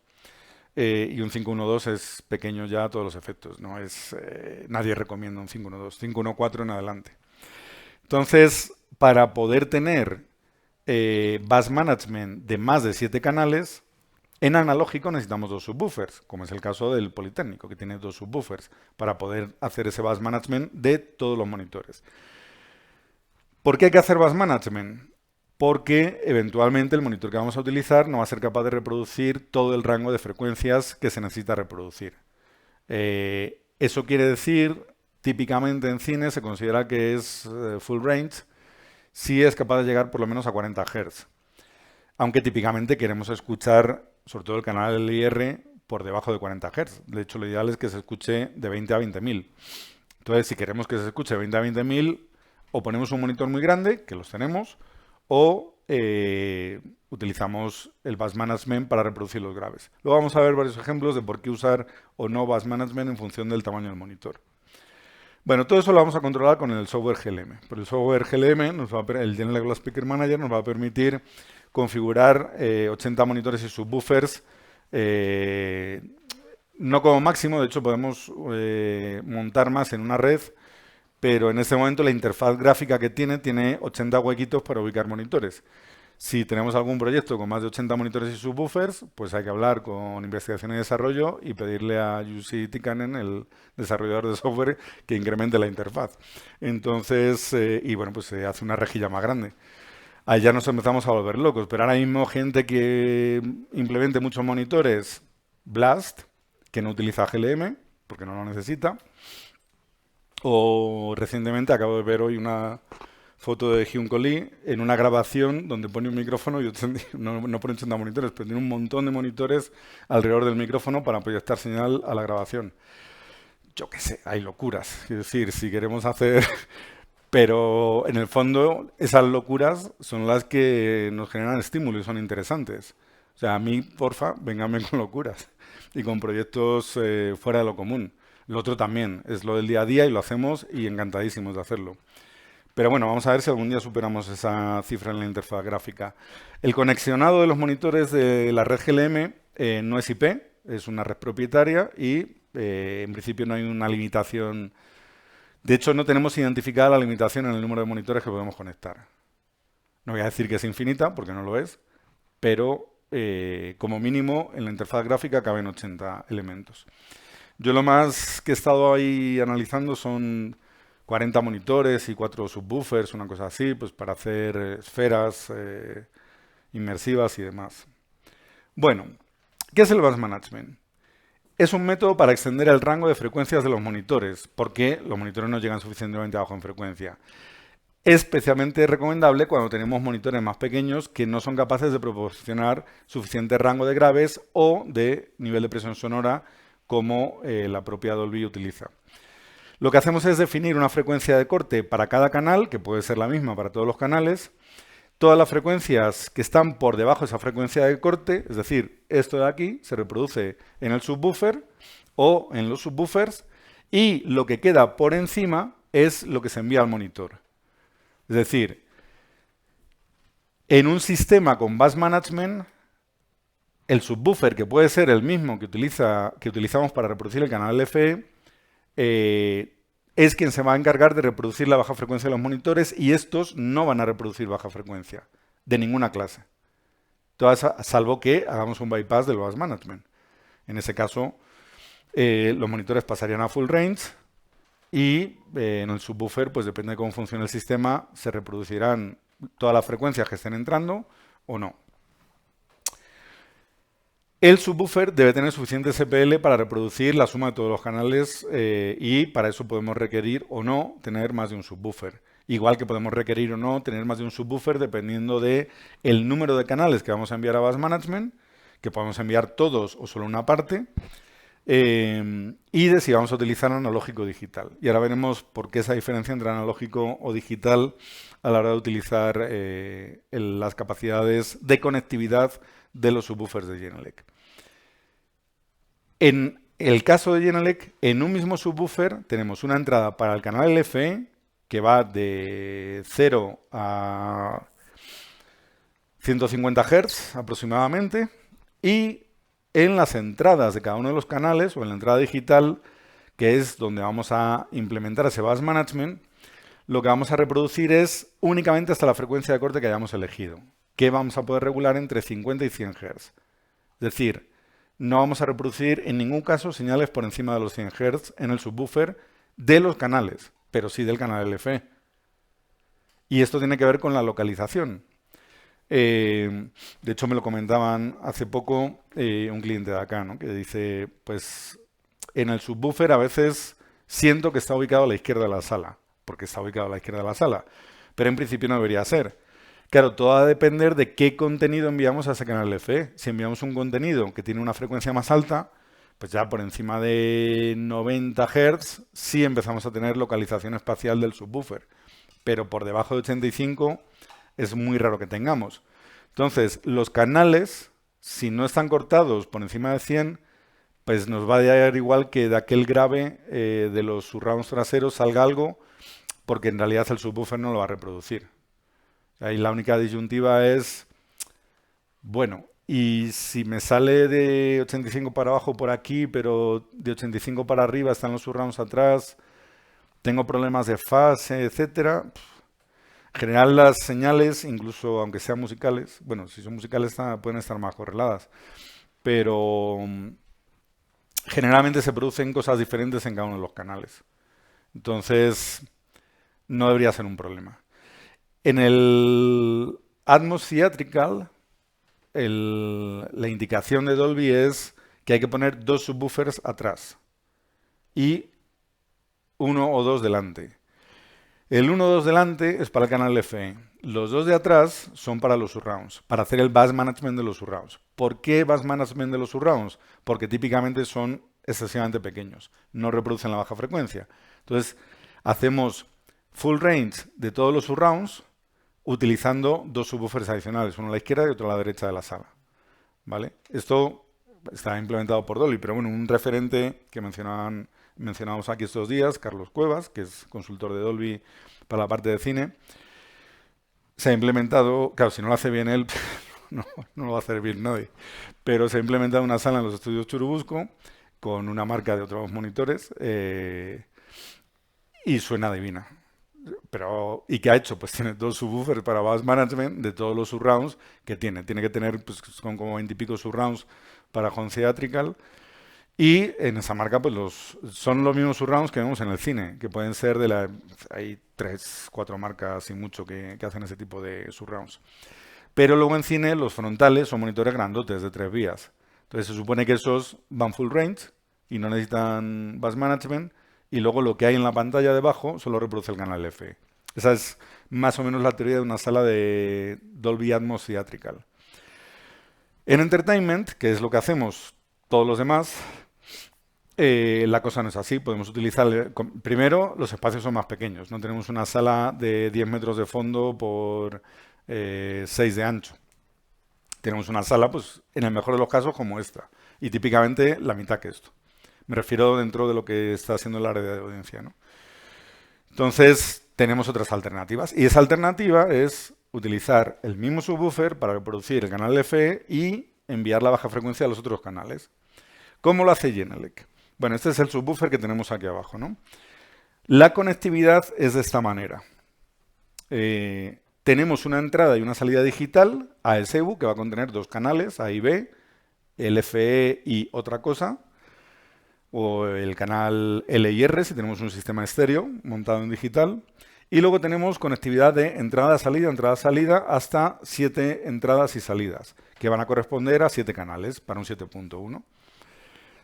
Y un 512 es pequeño ya a todos los efectos, no es nadie recomienda un 512, 514 en adelante. Entonces, para poder tener bus management de más de 7 canales, en analógico necesitamos 2 subwoofers, como es el caso del Politécnico, que tiene 2 subwoofers, para poder hacer ese bus management de todos los monitores. ¿Por qué hay que hacer bus management? Porque eventualmente el monitor que vamos a utilizar no va a ser capaz de reproducir todo el rango de frecuencias que se necesita reproducir. Eso quiere decir, típicamente en cine se considera que es full range si es capaz de llegar por lo menos a 40 Hz. Aunque típicamente queremos escuchar, sobre todo el canal LIR, por debajo de 40 Hz. De hecho, lo ideal es que se escuche de 20 a 20.000. Entonces, si queremos que se escuche de 20 a 20.000, o ponemos un monitor muy grande, que los tenemos, o utilizamos el bus management para reproducir los graves. Luego vamos a ver varios ejemplos de por qué usar o no bus management en función del tamaño del monitor. Bueno, todo eso lo vamos a controlar con el software GLM. Por el software GLM, el Genelec Glass Speaker Manager nos va a permitir configurar 80 monitores y subwoofers, no como máximo, de hecho podemos montar más en una red, pero en este momento la interfaz gráfica que tiene 80 huequitos para ubicar monitores. Si tenemos algún proyecto con más de 80 monitores y subwoofers, pues hay que hablar con investigación y desarrollo y pedirle a UC Tikanen, el desarrollador de software, que incremente la interfaz. Entonces, y bueno, pues se hace una rejilla más grande. Ahí ya nos empezamos a volver locos, pero ahora mismo gente que implemente muchos monitores Blast, que no utiliza GLM, porque no lo necesita, o recientemente acabo de ver hoy una foto de Hyun-Ko Lee en una grabación donde pone un micrófono y no pone 80 monitores, pero tiene un montón de monitores alrededor del micrófono para proyectar señal a la grabación. Yo qué sé, hay locuras. Es decir, si queremos hacer... Pero en el fondo esas locuras son las que nos generan estímulo y son interesantes. O sea, a mí, porfa, vénganme con locuras y con proyectos fuera de lo común. Lo otro también, es lo del día a día y lo hacemos y encantadísimos de hacerlo. Pero bueno, vamos a ver si algún día superamos esa cifra en la interfaz gráfica. El conexionado de los monitores de la red GLM no es IP, es una red propietaria y en principio no hay una limitación. De hecho, no tenemos identificada la limitación en el número de monitores que podemos conectar. No voy a decir que es infinita, porque no lo es, pero como mínimo en la interfaz gráfica caben 80 elementos. Yo lo más que he estado ahí analizando son 40 monitores y 4 subwoofers, una cosa así, pues para hacer esferas inmersivas y demás. Bueno, ¿qué es el bus management? Es un método para extender el rango de frecuencias de los monitores, porque los monitores no llegan suficientemente abajo en frecuencia. Es especialmente recomendable cuando tenemos monitores más pequeños que no son capaces de proporcionar suficiente rango de graves o de nivel de presión sonora como la propia Dolby utiliza. Lo que hacemos es definir una frecuencia de corte para cada canal, que puede ser la misma para todos los canales. Todas las frecuencias que están por debajo de esa frecuencia de corte, es decir, esto de aquí, se reproduce en el subwoofer o en los subwoofers, y lo que queda por encima es lo que se envía al monitor. Es decir, en un sistema con bus management, el subwoofer, que puede ser el mismo que utilizamos para reproducir el canal LFE, es quien se va a encargar de reproducir la baja frecuencia de los monitores y estos no van a reproducir baja frecuencia de ninguna clase. Salvo que hagamos un bypass del bus management. En ese caso, los monitores pasarían a full range y en el subwoofer, pues depende de cómo funcione el sistema, se reproducirán todas las frecuencias que estén entrando o no. El subwoofer debe tener suficiente SPL para reproducir la suma de todos los canales y para eso podemos requerir o no tener más de un subwoofer. Igual que podemos requerir o no tener más de un subwoofer dependiendo de el número de canales que vamos a enviar a bus management, que podemos enviar todos o solo una parte, y de si vamos a utilizar analógico o digital. Y ahora veremos por qué esa diferencia entre analógico o digital a la hora de utilizar las capacidades de conectividad de los subwoofers de Genelec. En el caso de Genelec, en un mismo subwoofer tenemos una entrada para el canal LFE que va de 0 a 150 Hz aproximadamente, y en las entradas de cada uno de los canales o en la entrada digital, que es donde vamos a implementar ese bus management, lo que vamos a reproducir es únicamente hasta la frecuencia de corte que hayamos elegido, que vamos a poder regular entre 50 y 100 Hz. Es decir, no vamos a reproducir en ningún caso señales por encima de los 100 Hz en el subwoofer de los canales, pero sí del canal LFE. Y esto tiene que ver con la localización. De hecho, me lo comentaban hace poco un cliente de acá, ¿no? Que dice, pues en el subwoofer a veces siento que está ubicado a la izquierda de la sala, porque está ubicado a la izquierda de la sala, pero en principio no debería ser. Claro, todo va a depender de qué contenido enviamos a ese canal LFE. Si enviamos un contenido que tiene una frecuencia más alta, pues ya por encima de 90 Hz sí empezamos a tener localización espacial del subwoofer, pero por debajo de 85 es muy raro que tengamos. Entonces, los canales, si no están cortados por encima de 100, pues nos va a dar igual que de aquel grave de los surrounds traseros salga algo, porque en realidad el subwoofer no lo va a reproducir. Ahí la única disyuntiva es, bueno, y si me sale de 85 para abajo por aquí, pero de 85 para arriba están los surrounds atrás, tengo problemas de fase, etcétera. En general las señales, incluso aunque sean musicales, bueno, si son musicales pueden estar más correladas, pero generalmente se producen cosas diferentes en cada uno de los canales. Entonces, no debería ser un problema. En el Atmos Theatrical, la indicación de Dolby es que hay que poner 2 subwoofers atrás y 1 o 2 delante. El 1 o 2 delante es para el canal LFE. Los 2 de atrás son para los surrounds, para hacer el bus management de los surrounds. ¿Por qué bus management de los surrounds? Porque típicamente son excesivamente pequeños, no reproducen la baja frecuencia. Entonces, hacemos full range de todos los surrounds utilizando 2 subwoofers adicionales, uno a la izquierda y otro a la derecha de la sala. ¿Vale? Esto está implementado por Dolby, pero bueno, un referente que mencionamos aquí estos días, Carlos Cuevas, que es consultor de Dolby para la parte de cine, se ha implementado, claro, si no lo hace bien él, no lo va a hacer bien nadie. Pero se ha implementado una sala en los estudios Churubusco con una marca de otros monitores y suena divina. Pero, ¿y qué ha hecho? Pues tiene dos subwoofers para bass management de todos los surrounds que tiene. Tiene que tener, pues son como 20 y pico surrounds para home theatrical. Y en esa marca, pues son los mismos surrounds que vemos en el cine, que pueden ser hay 3, 4 marcas y mucho que hacen ese tipo de surrounds. Pero luego en cine los frontales son monitores grandotes de 3 vías. Entonces se supone que esos van full range y no necesitan bass management. Y luego lo que hay en la pantalla debajo solo reproduce el canal F. Esa es más o menos la teoría de una sala de Dolby Atmos Theatrical. En Entertainment, que es lo que hacemos todos los demás, la cosa no es así. Podemos utilizar, primero, los espacios son más pequeños. No tenemos una sala de 10 metros de fondo por 6 de ancho. Tenemos una sala, pues, en el mejor de los casos, como esta. Y típicamente la mitad que esto. Me refiero dentro de lo que está haciendo el área de audiencia, ¿no? Entonces, tenemos otras alternativas. Y esa alternativa es utilizar el mismo subwoofer para reproducir el canal FE y enviar la baja frecuencia a los otros canales. ¿Cómo lo hace Genelec? Bueno, este es el subwoofer que tenemos aquí abajo, ¿no? La conectividad es de esta manera. Tenemos una entrada y una salida digital a ASEBU que va a contener 2 canales, A y B, el FE y otra cosa, o el canal L y R si tenemos un sistema estéreo montado en digital. Y luego tenemos conectividad de entrada-salida, hasta 7 entradas y salidas, que van a corresponder a 7 canales para un 7.1.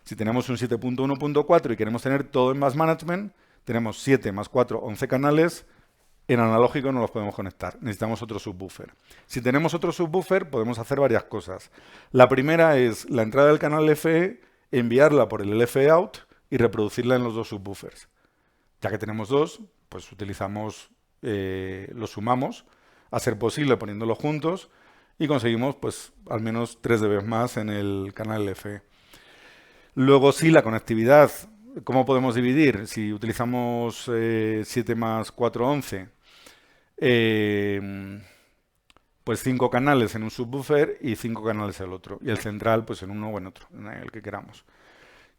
Si tenemos un 7.1.4 y queremos tener todo en bass management, tenemos 7 más 4, 11 canales. En analógico no los podemos conectar, necesitamos otro subwoofer. Si tenemos otro subwoofer, podemos hacer varias cosas. La primera es la entrada del canal FE, enviarla por el LFE out y reproducirla en los 2 subwoofers. Ya que tenemos 2, pues utilizamos, los sumamos, a ser posible poniéndolos juntos, y conseguimos pues al menos 3 dB más en el canal LFE. Luego sí, la conectividad, ¿cómo podemos dividir? Si utilizamos 7 más 4, 11, pues 5 canales en un subwoofer y 5 canales en el otro. Y el central pues en uno o en otro, en el que queramos.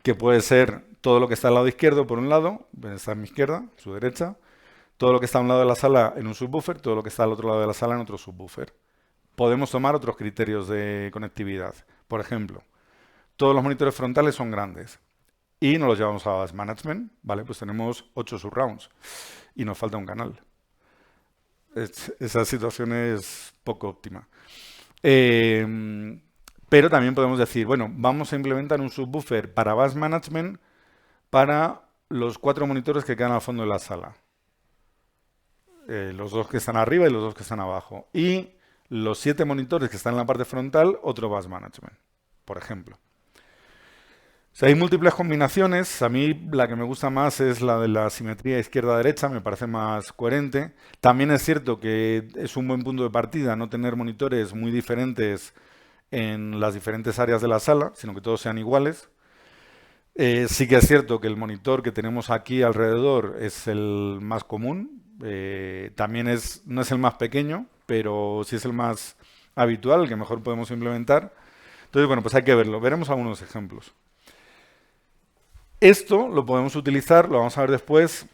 Que puede ser todo lo que está al lado izquierdo por un lado, está a mi izquierda, su derecha, todo lo que está a un lado de la sala en un subwoofer, todo lo que está al otro lado de la sala en otro subwoofer. Podemos tomar otros criterios de conectividad. Por ejemplo, todos los monitores frontales son grandes y nos los llevamos a bass management, ¿vale? Pues tenemos 8 surrounds y nos falta un canal. Esa situación es poco óptima. Pero también podemos decir, bueno, vamos a implementar un subwoofer para bass management para los 4 monitores que quedan al fondo de la sala. Los 2 que están arriba y los 2 que están abajo. Y los 7 monitores que están en la parte frontal, otro bass management, por ejemplo. O sea, hay múltiples combinaciones. A mí la que me gusta más es la de la simetría izquierda-derecha, me parece más coherente. También es cierto que es un buen punto de partida no tener monitores muy diferentes en las diferentes áreas de la sala, sino que todos sean iguales. Sí que es cierto que el monitor que tenemos aquí alrededor es el más común. También no es el más pequeño, pero sí es el más habitual, el que mejor podemos implementar. Entonces, bueno, pues hay que verlo. Veremos algunos ejemplos. Esto lo podemos utilizar, lo vamos a ver después,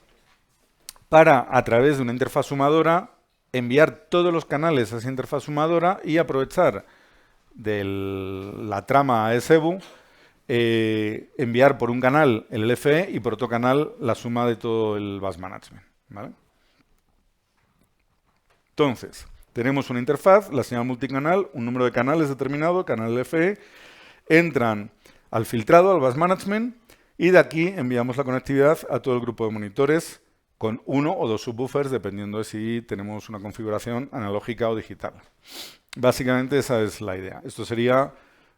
para, a través de una interfaz sumadora, enviar todos los canales a esa interfaz sumadora y aprovechar de la trama ASEBU, enviar por un canal el LFE y por otro canal la suma de todo el bus management, ¿vale? Entonces, tenemos una interfaz, la señal multicanal, un número de canales determinado, canal LFE, entran al filtrado, al bus management, y de aquí enviamos la conectividad a todo el grupo de monitores con 1 o 2 subwoofers, dependiendo de si tenemos una configuración analógica o digital. Básicamente esa es la idea. Esto sería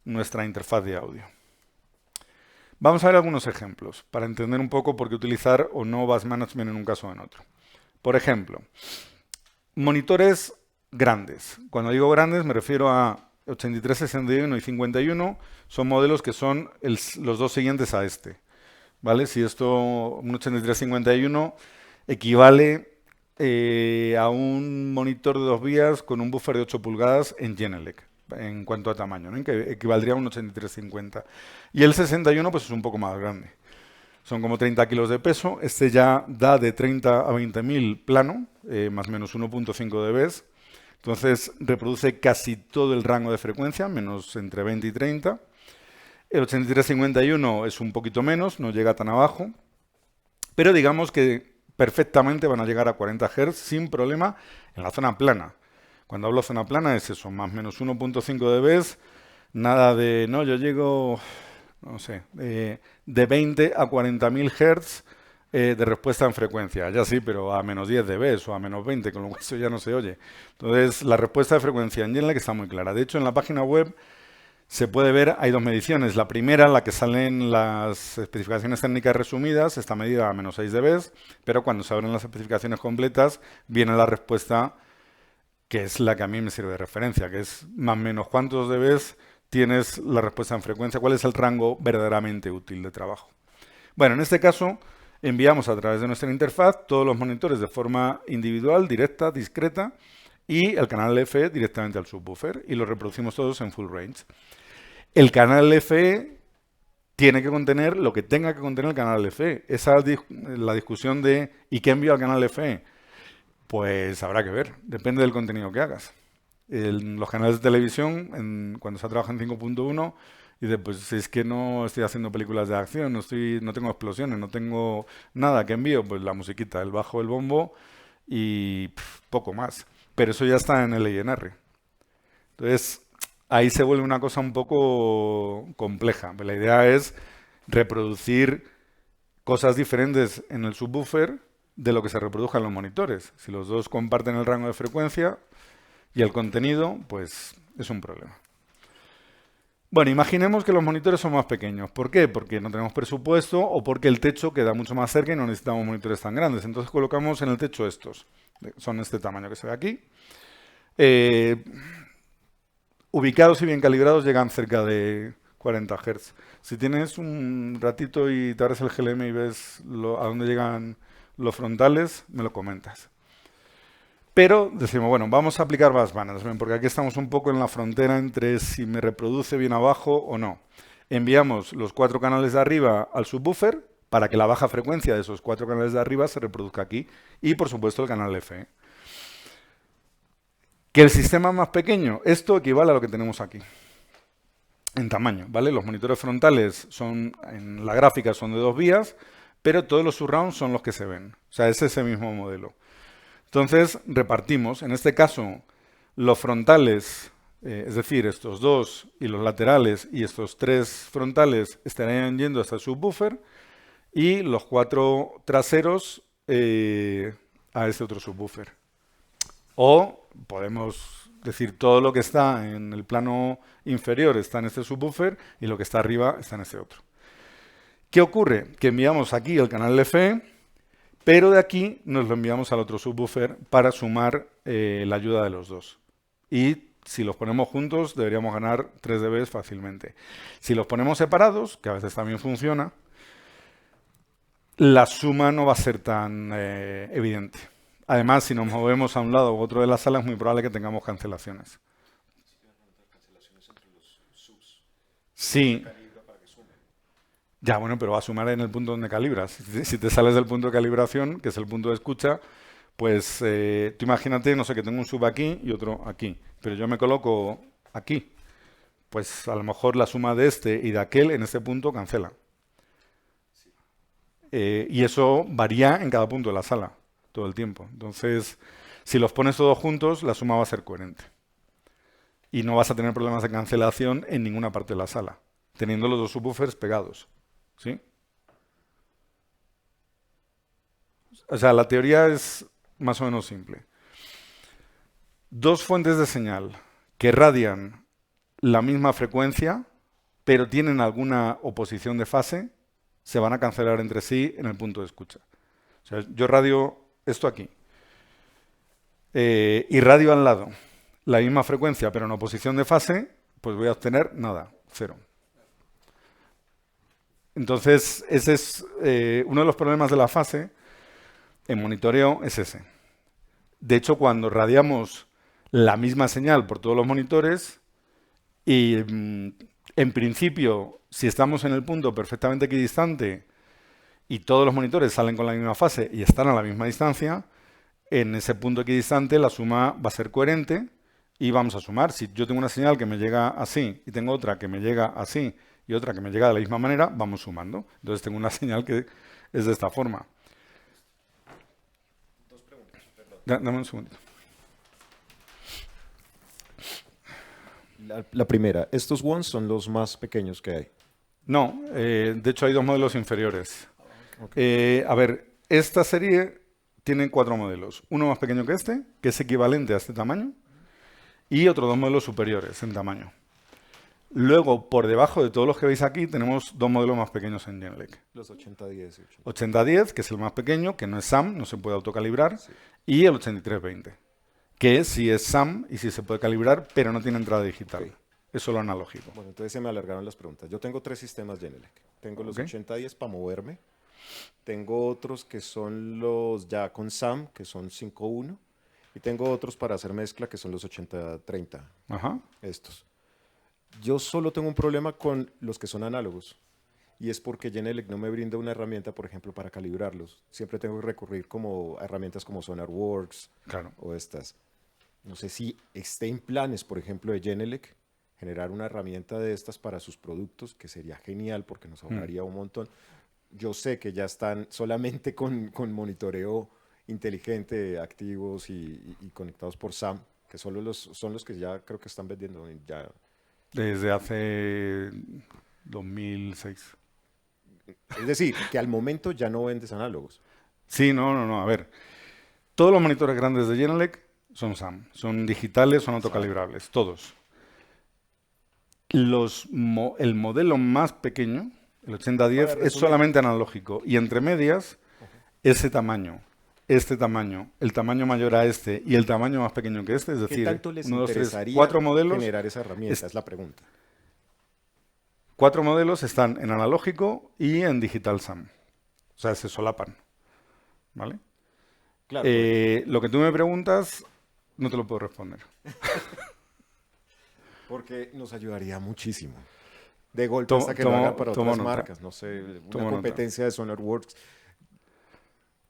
nuestra interfaz de audio. Vamos a ver algunos ejemplos para entender un poco por qué utilizar o no bus management en un caso o en otro. Por ejemplo, monitores grandes. Cuando digo grandes me refiero a 83, 61 y 51. Son modelos que son los 2 siguientes a este, ¿vale? Si un 83-51 equivale a un monitor de 2 vías con un buffer de 8 pulgadas en Genelec, en cuanto a tamaño, ¿no? Que equivaldría a un 8350. Y el 61 pues es un poco más grande. Son como 30 kilos de peso. Este ya da de 30 a 20.000 plano, más o menos 1.5 dB. Entonces reproduce casi todo el rango de frecuencia, menos entre 20 y 30. El 8351 es un poquito menos, no llega tan abajo. Pero digamos que perfectamente van a llegar a 40 Hz sin problema en la zona plana. Cuando hablo zona plana es eso, más o menos 1.5 dB, nada de, no, yo llego, no sé, de 20 a 40.000 Hz de respuesta en frecuencia. Ya sí, pero a menos 10 dB o a menos 20, con lo cual eso ya no se oye. Entonces, la respuesta de frecuencia en GenLec está muy clara. De hecho, en la página web se puede ver, hay dos mediciones. La primera, la que salen las especificaciones técnicas resumidas, está medida a menos 6 dB, pero cuando se abren las especificaciones completas, viene la respuesta que es la que a mí me sirve de referencia, que es más o menos cuántos dB tienes la respuesta en frecuencia, cuál es el rango verdaderamente útil de trabajo. Bueno, en este caso enviamos a través de nuestra interfaz todos los monitores de forma individual, directa, discreta, y el canal LFE directamente al subwoofer, y los reproducimos todos en full range. El canal LFE tiene que contener lo que tenga que contener el canal LFE. Esa es la discusión de ¿y qué envío al canal LFE? Pues habrá que ver, depende del contenido que hagas. En los canales de televisión, cuando se trabaja en 5.1, dice, pues si es que no estoy haciendo películas de acción, no tengo explosiones, no tengo nada que envío, pues la musiquita, el bajo, el bombo y poco más. Pero eso ya está en el INR. Entonces, ahí se vuelve una cosa un poco compleja. La idea es reproducir cosas diferentes en el subwoofer de lo que se reproduja en los monitores. Si los dos comparten el rango de frecuencia y el contenido, pues es un problema. Bueno, imaginemos que los monitores son más pequeños. ¿Por qué? Porque no tenemos presupuesto o porque el techo queda mucho más cerca y no necesitamos monitores tan grandes. Entonces colocamos en el techo estos. Son este tamaño que se ve aquí. Ubicados y bien calibrados llegan cerca de 40 Hz. Si tienes un ratito y te abres el GLM y ves a dónde llegan los frontales, me lo comentas. Pero decimos, bueno, vamos a aplicar bus management, porque aquí estamos un poco en la frontera entre si me reproduce bien abajo o no. Enviamos los 4 canales de arriba al subwoofer para que la baja frecuencia de esos 4 canales de arriba se reproduzca aquí. Y, por supuesto, el canal FE. Que el sistema es más pequeño, esto equivale a lo que tenemos aquí. En tamaño, ¿vale? Los monitores frontales en la gráfica son de 2 vías, pero todos los surrounds son los que se ven. O sea, es ese mismo modelo. Entonces, repartimos. En este caso, los frontales, es decir, estos 2 y los laterales y estos 3 frontales estarían yendo hasta el subwoofer y los 4 traseros a este otro subwoofer. O podemos decir todo lo que está en el plano inferior está en este subwoofer y lo que está arriba está en este otro. ¿Qué ocurre? Que enviamos aquí el canal LFE, pero de aquí nos lo enviamos al otro subwoofer para sumar la ayuda de los dos. Y si los ponemos juntos deberíamos ganar 3 dB fácilmente. Si los ponemos separados, que a veces también funciona, la suma no va a ser tan evidente. Además, si nos movemos a un lado u otro de la sala, es muy probable que tengamos cancelaciones. Sí. Ya, bueno, pero va a sumar en el punto donde calibras. Si te sales del punto de calibración, que es el punto de escucha, pues tú imagínate, no sé, que tengo un sub aquí y otro aquí. Pero yo me coloco aquí. Pues a lo mejor la suma de este y de aquel en este punto cancela. Y eso varía en cada punto de la sala, todo el tiempo. Entonces, si los pones todos juntos, la suma va a ser coherente. Y no vas a tener problemas de cancelación en ninguna parte de la sala, teniendo los dos subwoofers pegados. ¿Sí? O sea, la teoría es más o menos simple. Dos fuentes de señal que radian la misma frecuencia, pero tienen alguna oposición de fase, se van a cancelar entre sí en el punto de escucha. O sea, yo radio esto aquí y radio al lado la misma frecuencia, pero en oposición de fase, pues voy a obtener nada, 0. Entonces, ese es uno de los problemas de la fase en monitoreo, es ese. De hecho, cuando radiamos la misma señal por todos los monitores, Y en principio, si estamos en el punto perfectamente equidistante y todos los monitores salen con la misma fase y están a la misma distancia, en ese punto equidistante la suma va a ser coherente y vamos a sumar. Si yo tengo una señal que me llega así y tengo otra que me llega así y otra que me llega de la misma manera, vamos sumando. Entonces tengo una señal que es de esta forma. Dos preguntas, perdón. Dame un segundito. La primera, estos ones son los más pequeños que hay. No, de hecho hay dos modelos inferiores. Okay. A ver, esta serie tiene 4 modelos. Uno más pequeño que este, que es equivalente a este tamaño, y otros 2 modelos superiores en tamaño. Luego, por debajo de todos los que veis aquí, tenemos 2 modelos más pequeños en Genelec. Los 8010 y 80. 8010, que es el más pequeño, que no es SAM, no se puede autocalibrar, Sí. y el 8320, que sí es SAM y sí se puede calibrar, pero no tiene entrada digital. Ok. Es solo analógico. Bueno, entonces se me alargaron las preguntas. Yo tengo 3 sistemas Genelec. Tengo los Ok. 8010 para moverme. Tengo otros que son los ya con SAM, que son 5.1. Y tengo otros para hacer mezcla, que son los 8030, Ajá. estos. Yo solo tengo un problema con los que son análogos. Y es porque Genelec no me brinda una herramienta, por ejemplo, para calibrarlos. Siempre tengo que recurrir como a herramientas como SonarWorks Claro. o estas. No sé si esté en planes, por ejemplo, de Genelec, generar una herramienta de estas para sus productos, que sería genial porque nos ahorraría un montón. Yo sé que ya están solamente con monitoreo inteligente, activos y conectados por SAM, que solo son los que ya creo que están vendiendo. Ya. Desde hace 2006. Es decir, que al momento ya no vendes análogos. Sí, no. A ver, todos los monitores grandes de Genelec son SAM. Son digitales, son autocalibrables. Todos. El modelo más pequeño, el 8010, Para es resumir. solamente analógico. Y entre medias, ese tamaño, este tamaño, el tamaño mayor a este y el tamaño más pequeño que este, es ¿Qué decir, tanto les 1, 2, 3, interesaría 4 modelos. generar esa herramienta? Es la pregunta. 4 modelos están en analógico y en digital SAM. O sea, se solapan. ¿Vale? Claro, Lo que tú me preguntas, no te lo puedo responder. porque nos ayudaría muchísimo. De golpe Tomo- hasta que lo tomo- hagan para tomo otras nota. marcas, no sé, Tomo una nota. competencia de SonarWorks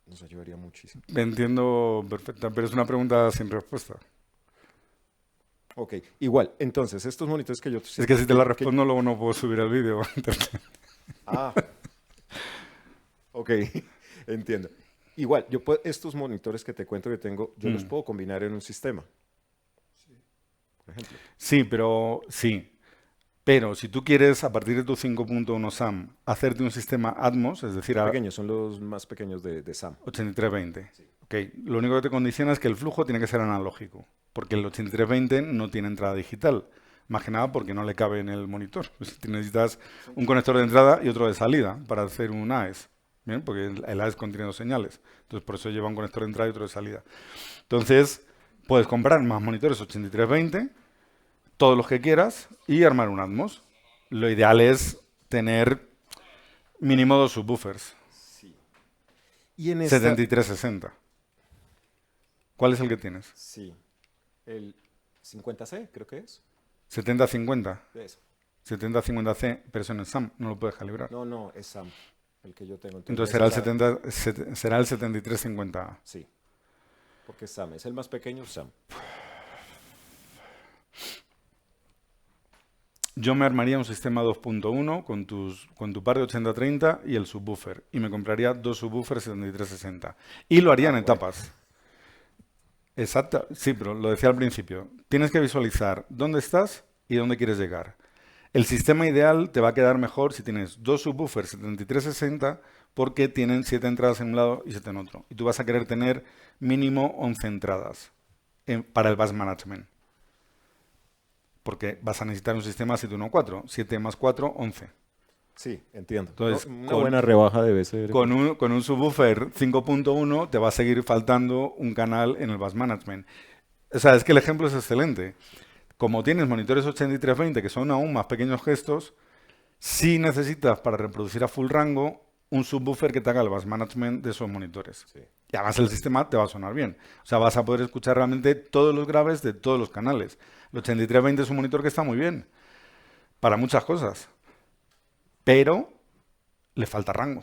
nos ayudaría muchísimo. Entiendo perfecta, pero es una pregunta sin respuesta. Ok, igual, entonces, estos monitores que yo... Es que si te la respondo, luego no puedo subir el vídeo. Ah, ok, entiendo. Igual, estos monitores que te cuento que tengo, yo los puedo combinar en un sistema. Por ejemplo. Sí, pero sí. Pero si tú quieres, a partir de tu 5.1 SAM, hacerte un sistema Atmos, es decir, a Pequeños, son los más pequeños de SAM. 8320. Ok, lo único que te condiciona es que el flujo tiene que ser analógico, porque el 8320 no tiene entrada digital. Más que nada porque no le cabe en el monitor. Pues necesitas un conector de entrada y otro de salida para hacer un AES. ¿Bien? Porque el AES contiene 2 señales. Entonces, por eso lleva un conector de entrada y otro de salida. Entonces, puedes comprar más monitores 8320, todos los que quieras, y armar un Atmos. Lo ideal es tener mínimo 2 subwoofers. Y en esta... 7360. ¿Cuál es el que tienes? Sí, el 50C creo que es. 7050. De eso. 7050C, pero eso no es SAM, no lo puedes calibrar. No, es SAM, el que yo tengo. Entonces será el, esa- 70, será el 7350A. Sí, porque es SAM, es el más pequeño SAM. Yo me armaría un sistema 2.1 con tu par de 8030 y el subwoofer. Y me compraría 2 subwoofers 7360. Y lo haría en bueno. etapas. Exacto, sí, pero lo decía al principio. Tienes que visualizar dónde estás y dónde quieres llegar. El sistema ideal te va a quedar mejor si tienes 2 subwoofers 7360 porque tienen 7 entradas en un lado y 7 en otro. Y tú vas a querer tener mínimo 11 entradas para el bus management. Porque vas a necesitar un sistema 714. 7 más 4, 11. Sí, entiendo. Entonces, Una buena rebaja debe ser. Con un subwoofer 5.1 te va a seguir faltando un canal en el bus management. O sea, es que el ejemplo es excelente. Como tienes monitores 8320 que son aún más pequeños que estos, sí necesitas para reproducir a full rango un subwoofer que te haga el bus management de esos monitores. Sí. Y además el sistema te va a sonar bien. O sea, vas a poder escuchar realmente todos los graves de todos los canales. El 8320 es un monitor que está muy bien, para muchas cosas, pero le falta rango.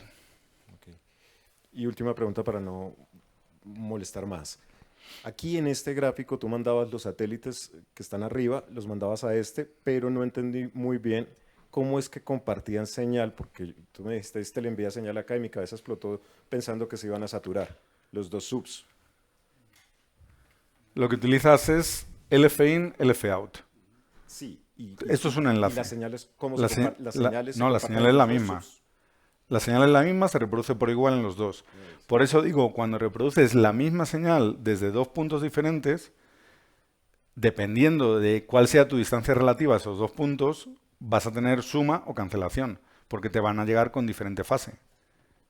Ok. Y última pregunta para no molestar más. Aquí en este gráfico tú mandabas los satélites que están arriba, los mandabas a este, pero no entendí muy bien cómo es que compartían señal, porque tú me dijiste, este le envía señal acá y mi cabeza explotó pensando que se iban a saturar los dos subs. Lo que utilizas es LF-in, LF-out. Sí, Esto es un y enlace. las señales, ¿cómo La se se- las la- señales se no, la comparten señal es en la los dos misma. subs? La señal es la misma, se reproduce por igual en los dos. Por eso digo, cuando reproduces la misma señal desde dos puntos diferentes, dependiendo de cuál sea tu distancia relativa a esos dos puntos, vas a tener suma o cancelación, porque te van a llegar con diferente fase,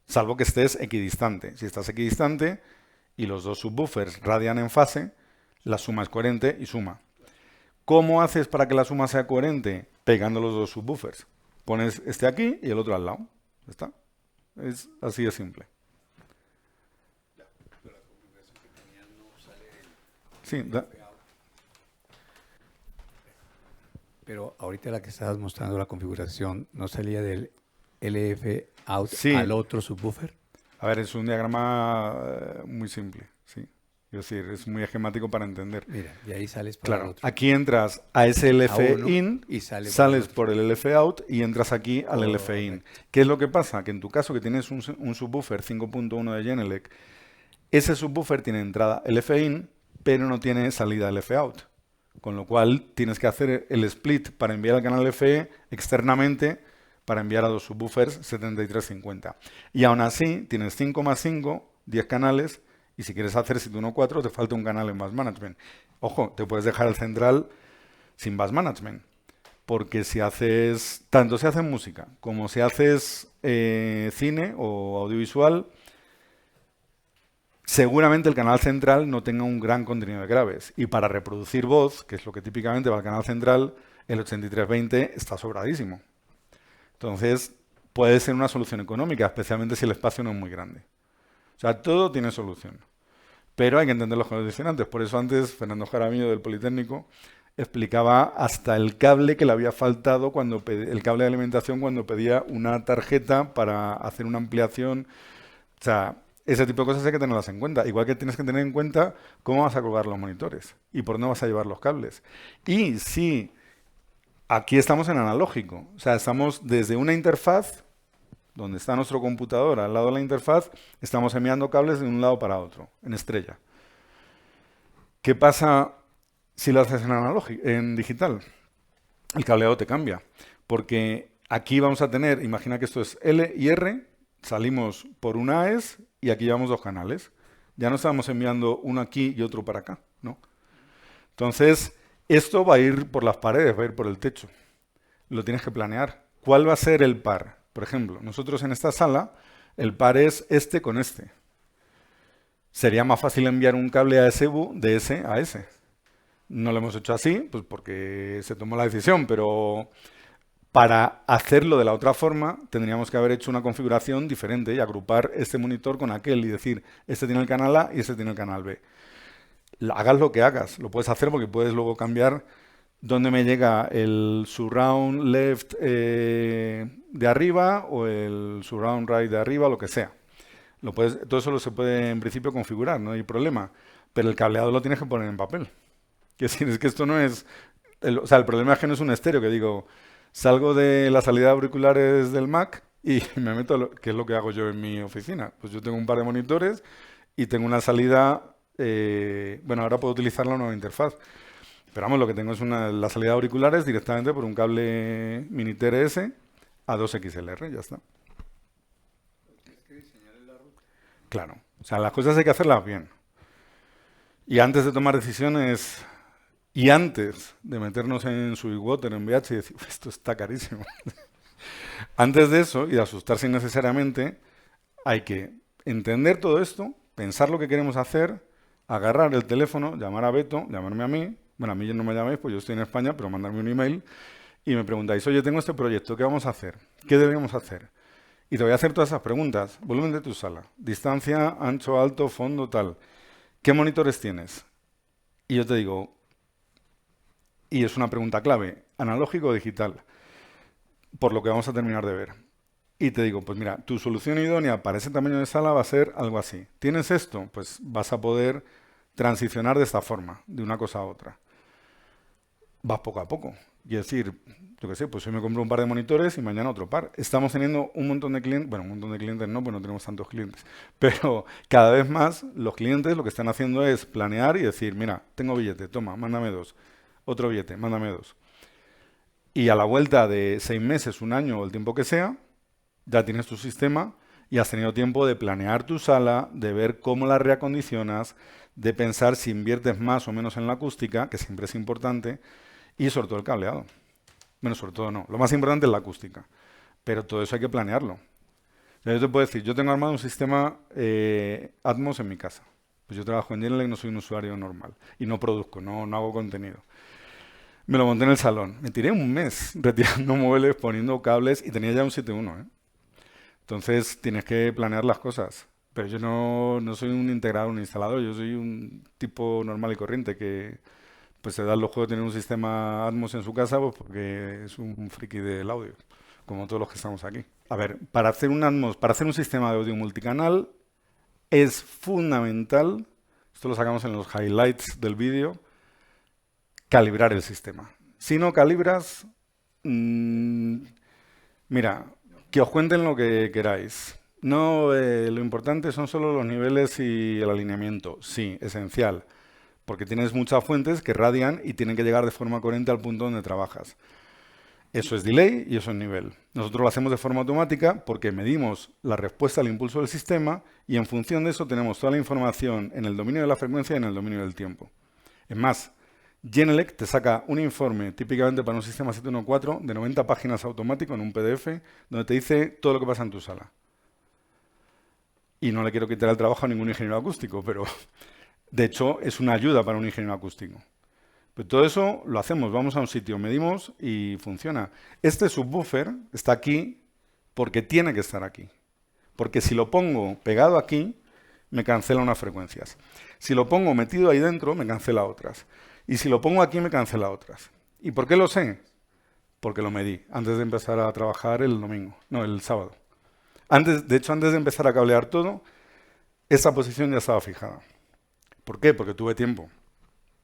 salvo que estés equidistante. Si estás equidistante y los dos subwoofers radian en fase, la suma es coherente y suma. ¿Cómo haces para que la suma sea coherente? Pegando los dos subwoofers. Pones este aquí y el otro al lado. ¿Ya está? Es así de simple. Sí, Pero ahorita la que estabas mostrando la configuración, ¿no salía del LF out sí. al otro subwoofer? A ver, es un diagrama muy simple, sí. Es decir, es muy esquemático para entender. Mira, y ahí sales para el Claro, otro. aquí entras a ese A LF uno in, y sale por el sales otro. por el LF out y entras aquí al LF in. ¿Qué es lo que pasa? Que en tu caso que tienes un subwoofer 5.1 de Genelec, ese subwoofer tiene entrada LF in, pero no tiene salida LF out. Con lo cual tienes que hacer el split para enviar al canal FE externamente para enviar a dos subwoofers 7350. Y aún así tienes 5 más 5, 10 canales, y si quieres hacer 714 te falta un canal en Bus Management. Ojo, te puedes dejar el central sin Bus Management, porque si haces, tanto si haces música como si haces cine o audiovisual, seguramente el canal central no tenga un gran contenido de graves. Y para reproducir voz, que es lo que típicamente va al canal central, el 8320 está sobradísimo. Entonces, puede ser una solución económica, especialmente si el espacio no es muy grande. O sea, todo tiene solución. Pero hay que entender los condicionantes. Por eso antes, Fernando Jaramillo del Politécnico explicaba hasta el cable que le había faltado, el cable de alimentación, cuando pedía una tarjeta para hacer una ampliación. O sea, ese tipo de cosas hay que tenerlas en cuenta. Igual que tienes que tener en cuenta cómo vas a colgar los monitores y por dónde vas a llevar los cables. Y si aquí estamos en analógico, o sea, estamos desde una interfaz, donde está nuestro computador al lado de la interfaz, estamos enviando cables de un lado para otro, en estrella. ¿Qué pasa si lo haces en digital? El cableado te cambia, porque aquí vamos a tener, imagina que esto es L y R, salimos por un AES y aquí llevamos dos canales. Ya no estamos enviando uno aquí y otro para acá, ¿no? Entonces, esto va a ir por las paredes, va a ir por el techo. Lo tienes que planear. ¿Cuál va a ser el par? Por ejemplo, nosotros en esta sala, el par es este con este. Sería más fácil enviar un cable a SBU de ese a ese. No lo hemos hecho así, pues porque se tomó la decisión, pero para hacerlo de la otra forma, tendríamos que haber hecho una configuración diferente y agrupar este monitor con aquel y decir, este tiene el canal A y este tiene el canal B. Hagas lo que hagas, lo puedes hacer porque puedes luego cambiar dónde me llega el surround left de arriba o el surround right de arriba, lo que sea. Todo eso se puede en principio configurar, no hay problema. Pero el cableado lo tienes que poner en papel. Es que esto no es... o sea, el problema es que no es un estéreo, que digo, salgo de la salida de auriculares del Mac y me meto, que es lo que hago yo en mi oficina. Pues yo tengo un par de monitores y tengo una salida... bueno, ahora puedo utilizar la nueva interfaz. Pero vamos, lo que tengo es la salida de auriculares directamente por un cable mini TRS a 2XLR, ya está. Claro, o sea, las cosas hay que hacerlas bien. Y antes de tomar decisiones, y antes de meternos en SweetWater, en VH y decir, esto está carísimo. Antes de eso, y de asustarse innecesariamente, hay que entender todo esto, pensar lo que queremos hacer, agarrar el teléfono, llamar a Beto, llamarme a mí. Bueno, a mí no me llaméis, pues yo estoy en España, pero mandarme un email y me preguntáis, oye, tengo este proyecto, ¿qué vamos a hacer? ¿Qué deberíamos hacer? Y te voy a hacer todas esas preguntas. Volumen de tu sala, distancia, ancho, alto, fondo, tal. ¿Qué monitores tienes? Y yo te digo, y es una pregunta clave, analógico o digital. por lo que vamos a terminar de ver. Y te digo, pues mira, tu solución idónea para ese tamaño de sala va a ser algo así. ¿Tienes esto? Pues vas a poder transicionar de esta forma, de una cosa a otra. Vas poco a poco. Y decir, yo qué sé, pues hoy me compro un par de monitores y mañana otro par. Estamos teniendo un montón de clientes, bueno, un montón de clientes no, pues no tenemos tantos clientes, pero cada vez más los clientes lo que están haciendo es planear y decir, mira, tengo billete, toma, mándame 2. Otro billete, mándame 2. Y a la vuelta de 6 meses, un año o el tiempo que sea, ya tienes tu sistema y has tenido tiempo de planear tu sala, de ver cómo la reacondicionas, de pensar si inviertes más o menos en la acústica, que siempre es importante, y sobre todo el cableado. Bueno, sobre todo no. Lo más importante es la acústica. Pero todo eso hay que planearlo. Yo te puedo decir, yo tengo armado un sistema Atmos en mi casa. Pues yo trabajo en Genelec y no soy un usuario normal. Y no produzco, no hago contenido. Me lo monté en el salón. Me tiré un mes retirando muebles, poniendo cables y tenía ya un 7.1, ¿eh? Entonces tienes que planear las cosas. Pero yo no soy un integrador, un instalador. Yo soy un tipo normal y corriente que pues se da el lujo de tener un sistema Atmos en su casa pues porque es un friki del audio, como todos los que estamos aquí. A ver, para hacer un Atmos, para hacer un sistema de audio multicanal es fundamental, esto lo sacamos en los highlights del vídeo, calibrar el sistema. Si no calibras, mira, que os cuenten lo que queráis. No, lo importante son solo los niveles y el alineamiento. Sí, esencial, porque tienes muchas fuentes que radian y tienen que llegar de forma coherente al punto donde trabajas. Eso es delay y eso es nivel. Nosotros lo hacemos de forma automática porque medimos la respuesta al impulso del sistema y en función de eso tenemos toda la información en el dominio de la frecuencia y en el dominio del tiempo. Es más, Genelec te saca un informe típicamente para un sistema 714 de 90 páginas automático en un PDF donde te dice todo lo que pasa en tu sala. Y no le quiero quitar el trabajo a ningún ingeniero acústico, pero de hecho es una ayuda para un ingeniero acústico. Pero todo eso lo hacemos, vamos a un sitio, medimos y funciona. Este subwoofer está aquí porque tiene que estar aquí. Porque si lo pongo pegado aquí, me cancela unas frecuencias. Si lo pongo metido ahí dentro, me cancela otras. Y si lo pongo aquí, me cancela otras. ¿Y por qué lo sé? Porque lo medí antes de empezar a trabajar el sábado. De hecho, antes de empezar a cablear todo, esa posición ya estaba fijada. ¿Por qué? Porque tuve tiempo.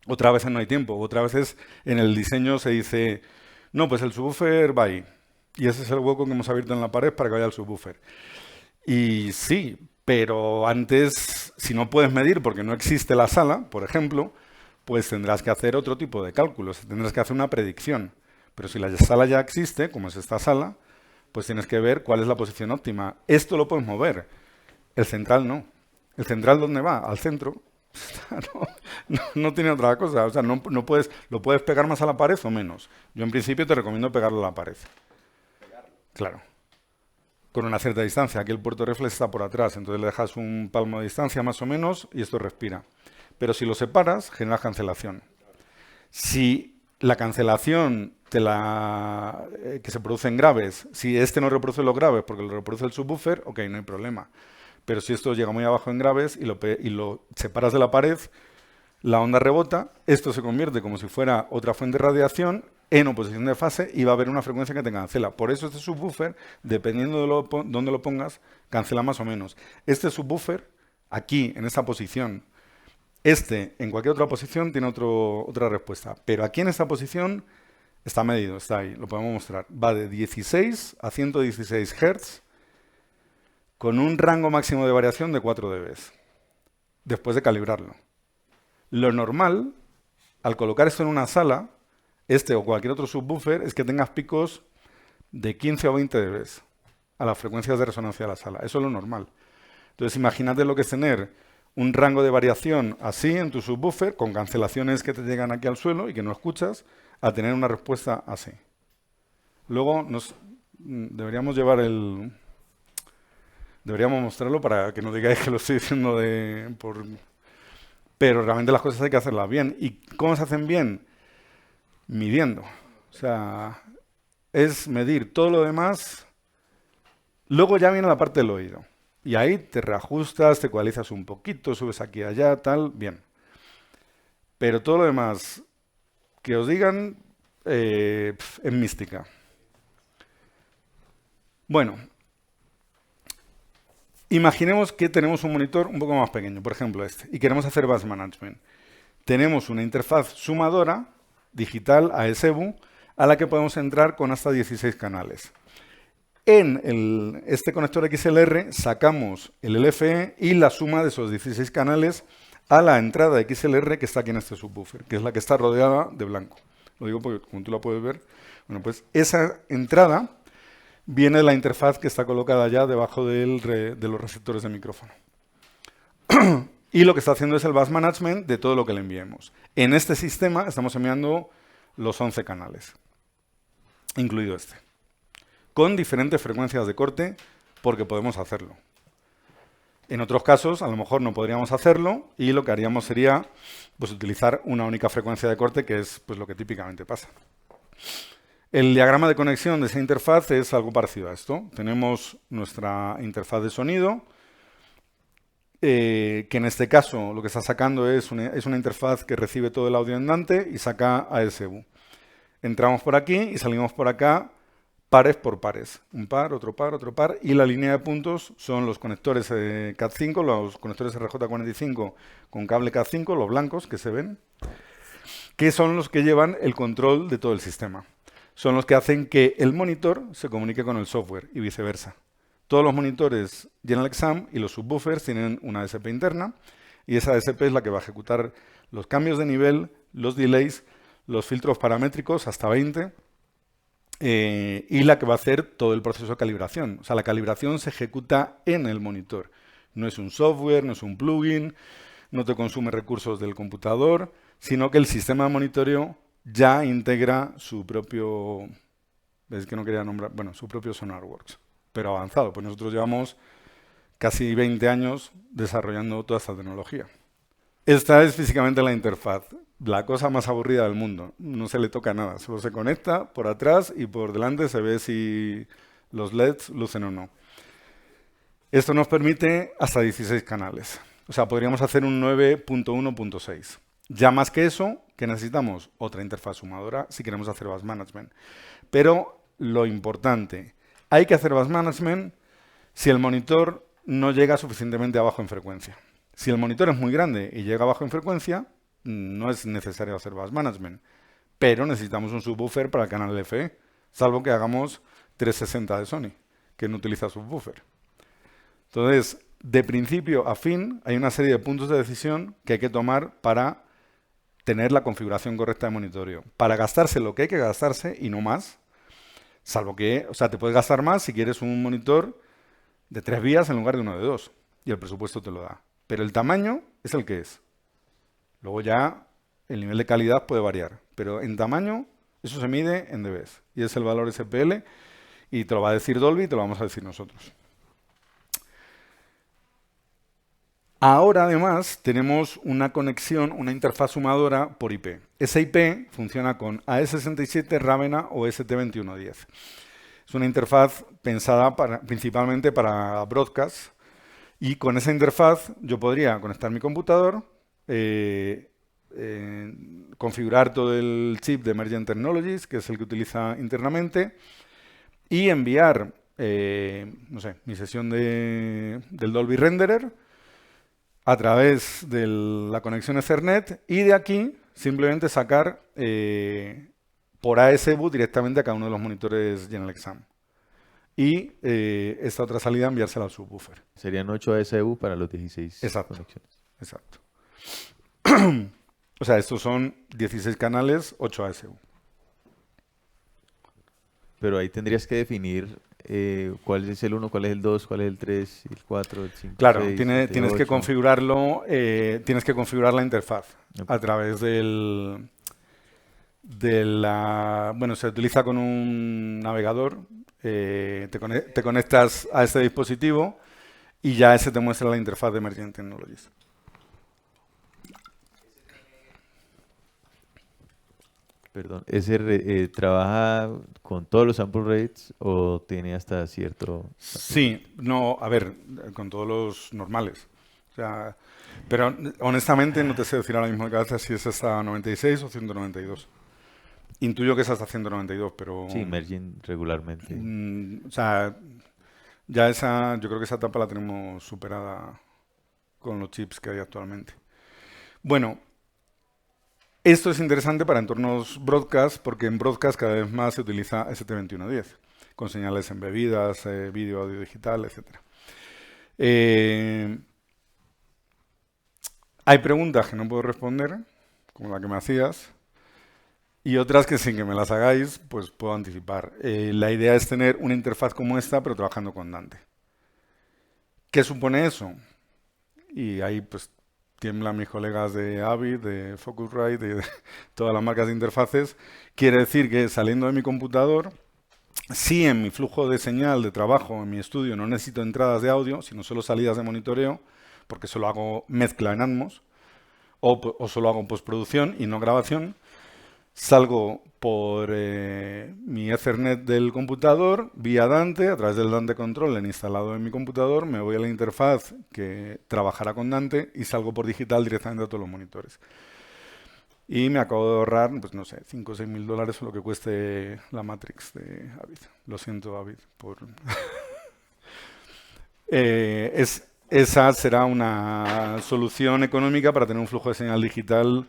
Otras veces no hay tiempo. Otras veces en el diseño se dice, no, pues el subwoofer va ahí. Y ese es el hueco que hemos abierto en la pared para que vaya el subwoofer. Y sí, pero antes, si no puedes medir porque no existe la sala, por ejemplo, pues tendrás que hacer otro tipo de cálculos. Tendrás que hacer una predicción. Pero si la sala ya existe, como es esta sala, pues tienes que ver cuál es la posición óptima. Esto lo puedes mover. El central no. ¿El central dónde va? Al centro. No tiene otra cosa. O sea, no puedes, lo puedes pegar más a la pared o menos. Yo en principio te recomiendo pegarlo a la pared. Claro. Con una cierta distancia. Aquí el puerto reflex está por atrás. Entonces le dejas un palmo de distancia más o menos y esto respira. Pero si lo separas, generas cancelación. Si la cancelación que se produce en graves, si este no reproduce los graves porque lo reproduce el subwoofer, ok, no hay problema. Pero si esto llega muy abajo en graves y lo separas de la pared, la onda rebota, esto se convierte como si fuera otra fuente de radiación en oposición de fase y va a haber una frecuencia que te cancela. Por eso este subwoofer, dependiendo de dónde lo pongas, cancela más o menos. Este subwoofer, aquí, en esta posición, en cualquier otra posición, tiene otra respuesta. Pero aquí en esta posición está medido, está ahí, lo podemos mostrar. Va de 16 a 116 Hz con un rango máximo de variación de 4 dB, después de calibrarlo. Lo normal, al colocar esto en una sala, este o cualquier otro subwoofer, es que tengas picos de 15 o 20 dB a las frecuencias de resonancia de la sala. Eso es lo normal. Entonces, imagínate lo que es tener un rango de variación así en tu subwoofer, con cancelaciones que te llegan aquí al suelo y que no escuchas, a tener una respuesta así. Luego deberíamos deberíamos mostrarlo para que no digáis que lo estoy diciendo pero realmente las cosas hay que hacerlas bien. ¿Y cómo se hacen bien? Midiendo. O sea, es medir todo lo demás. Luego ya viene la parte del oído. Y ahí te reajustas, te ecualizas un poquito, subes aquí y allá, tal, bien. Pero todo lo demás que os digan es mística. Bueno, imaginemos que tenemos un monitor un poco más pequeño, por ejemplo este, y queremos hacer bus management. Tenemos una interfaz sumadora digital ASEBU a la que podemos entrar con hasta 16 canales. En este conector XLR sacamos el LFE y la suma de esos 16 canales a la entrada XLR que está aquí en este subwoofer, que es la que está rodeada de blanco. Lo digo porque, como tú la puedes ver, bueno, pues esa entrada viene de la interfaz que está colocada ya debajo de los receptores de micrófono. Y lo que está haciendo es el bus management de todo lo que le enviemos. En este sistema estamos enviando los 11 canales, incluido este, con diferentes frecuencias de corte, porque podemos hacerlo. En otros casos, a lo mejor no podríamos hacerlo y lo que haríamos sería pues, utilizar una única frecuencia de corte, que es pues, lo que típicamente pasa. El diagrama de conexión de esa interfaz es algo parecido a esto. Tenemos nuestra interfaz de sonido, que en este caso lo que está sacando es una interfaz que recibe todo el audio andante y saca ASU. Entramos por aquí y salimos por acá pares por pares. Un par, otro par, y la línea de puntos son los conectores Cat5, los conectores RJ45 con cable Cat5, los blancos que se ven, que son los que llevan el control de todo el sistema. Son los que hacen que el monitor se comunique con el software y viceversa. Todos los monitores GenelexSam y los subwoofers tienen una DSP interna y esa DSP es la que va a ejecutar los cambios de nivel, los delays, los filtros paramétricos hasta 20 y la que va a hacer todo el proceso de calibración. O sea, la calibración se ejecuta en el monitor. No es un software, no es un plugin, no te consume recursos del computador, sino que el sistema de monitoreo ya integra su propio, es que no quería nombrar, bueno, su propio SonarWorks, pero avanzado, pues nosotros llevamos casi 20 años desarrollando toda esta tecnología. Esta es físicamente la interfaz, la cosa más aburrida del mundo, no se le toca nada, solo se conecta por atrás y por delante se ve si los LEDs lucen o no. Esto nos permite hasta 16 canales, o sea, podríamos hacer un 9.1.6. Ya más que eso, ¿qué necesitamos? Otra interfaz sumadora si queremos hacer bus management. Pero lo importante, hay que hacer bus management si el monitor no llega suficientemente abajo en frecuencia. Si el monitor es muy grande y llega abajo en frecuencia, no es necesario hacer bus management. Pero necesitamos un subwoofer para el canal LFE, salvo que hagamos 360 de Sony, que no utiliza subwoofer. Entonces, de principio a fin, hay una serie de puntos de decisión que hay que tomar para tener la configuración correcta de monitoreo. Para gastarse lo que hay que gastarse y no más, salvo que, o sea, te puedes gastar más si quieres un monitor de 3 vías en lugar de uno de 2, y el presupuesto te lo da. Pero el tamaño es el que es. Luego ya el nivel de calidad puede variar, pero en tamaño eso se mide en dBs, y es el valor SPL, y te lo va a decir Dolby y te lo vamos a decir nosotros. Ahora, además, tenemos una conexión, una interfaz sumadora por IP. Esa IP funciona con AES67, Ravenna o ST2110. Es una interfaz pensada principalmente para broadcast y con esa interfaz yo podría conectar mi computador, configurar todo el chip de Emergent Technologies, que es el que utiliza internamente, y enviar no sé, mi sesión del Dolby Renderer a través de la conexión Ethernet y de aquí simplemente sacar por ASBu directamente a cada uno de los monitores GenelexSam. Y esta otra salida enviársela al subwoofer. Serían 8 ASU para los 16 Exacto, conexiones. exacto. O sea, estos son 16 canales, 8 ASU. Pero ahí tendrías que definir cuál es el 1, cuál es el 2, cuál es el 3, el 4, el 5, Claro, 6, tienes que 8. configurarlo, tienes que configurar la interfaz a través bueno, se utiliza con un navegador, te conectas a este dispositivo y ya ese te muestra la interfaz de Emergent Technologies. Perdón, ¿ese trabaja con todos los sample rates o tiene hasta cierto...? Sí, no, a ver, con todos los normales. O sea, pero honestamente no te sé decir ahora mismo de cabeza si es hasta 96 o 192. Intuyo que es hasta 192, pero... Sí, merging regularmente. O sea, ya yo creo que esa etapa la tenemos superada con los chips que hay actualmente. Bueno, esto es interesante para entornos broadcast, porque en broadcast cada vez más se utiliza ST2110, con señales embebidas, vídeo, audio digital, etcétera. Hay preguntas que no puedo responder, como la que me hacías, y otras que sin que me las hagáis, pues puedo anticipar. La idea es tener una interfaz como esta, pero trabajando con Dante. ¿Qué supone eso? Y ahí pues tiemblan mis colegas de Avid, de Focusrite, de todas las marcas de interfaces. Quiere decir que saliendo de mi computador, si en mi flujo de señal de trabajo, en mi estudio, no necesito entradas de audio, sino solo salidas de monitoreo, porque solo hago mezcla en Atmos, o solo hago postproducción y no grabación, salgo por mi Ethernet del computador, vía Dante, a través del Dante Controller instalado en mi computador, me voy a la interfaz que trabajará con Dante y salgo por digital directamente a todos los monitores. Y me acabo de ahorrar, pues no sé, 5 o 6 mil dólares o lo que cueste la Matrix de Avid. Lo siento, Avid, por... esa será una solución económica para tener un flujo de señal digital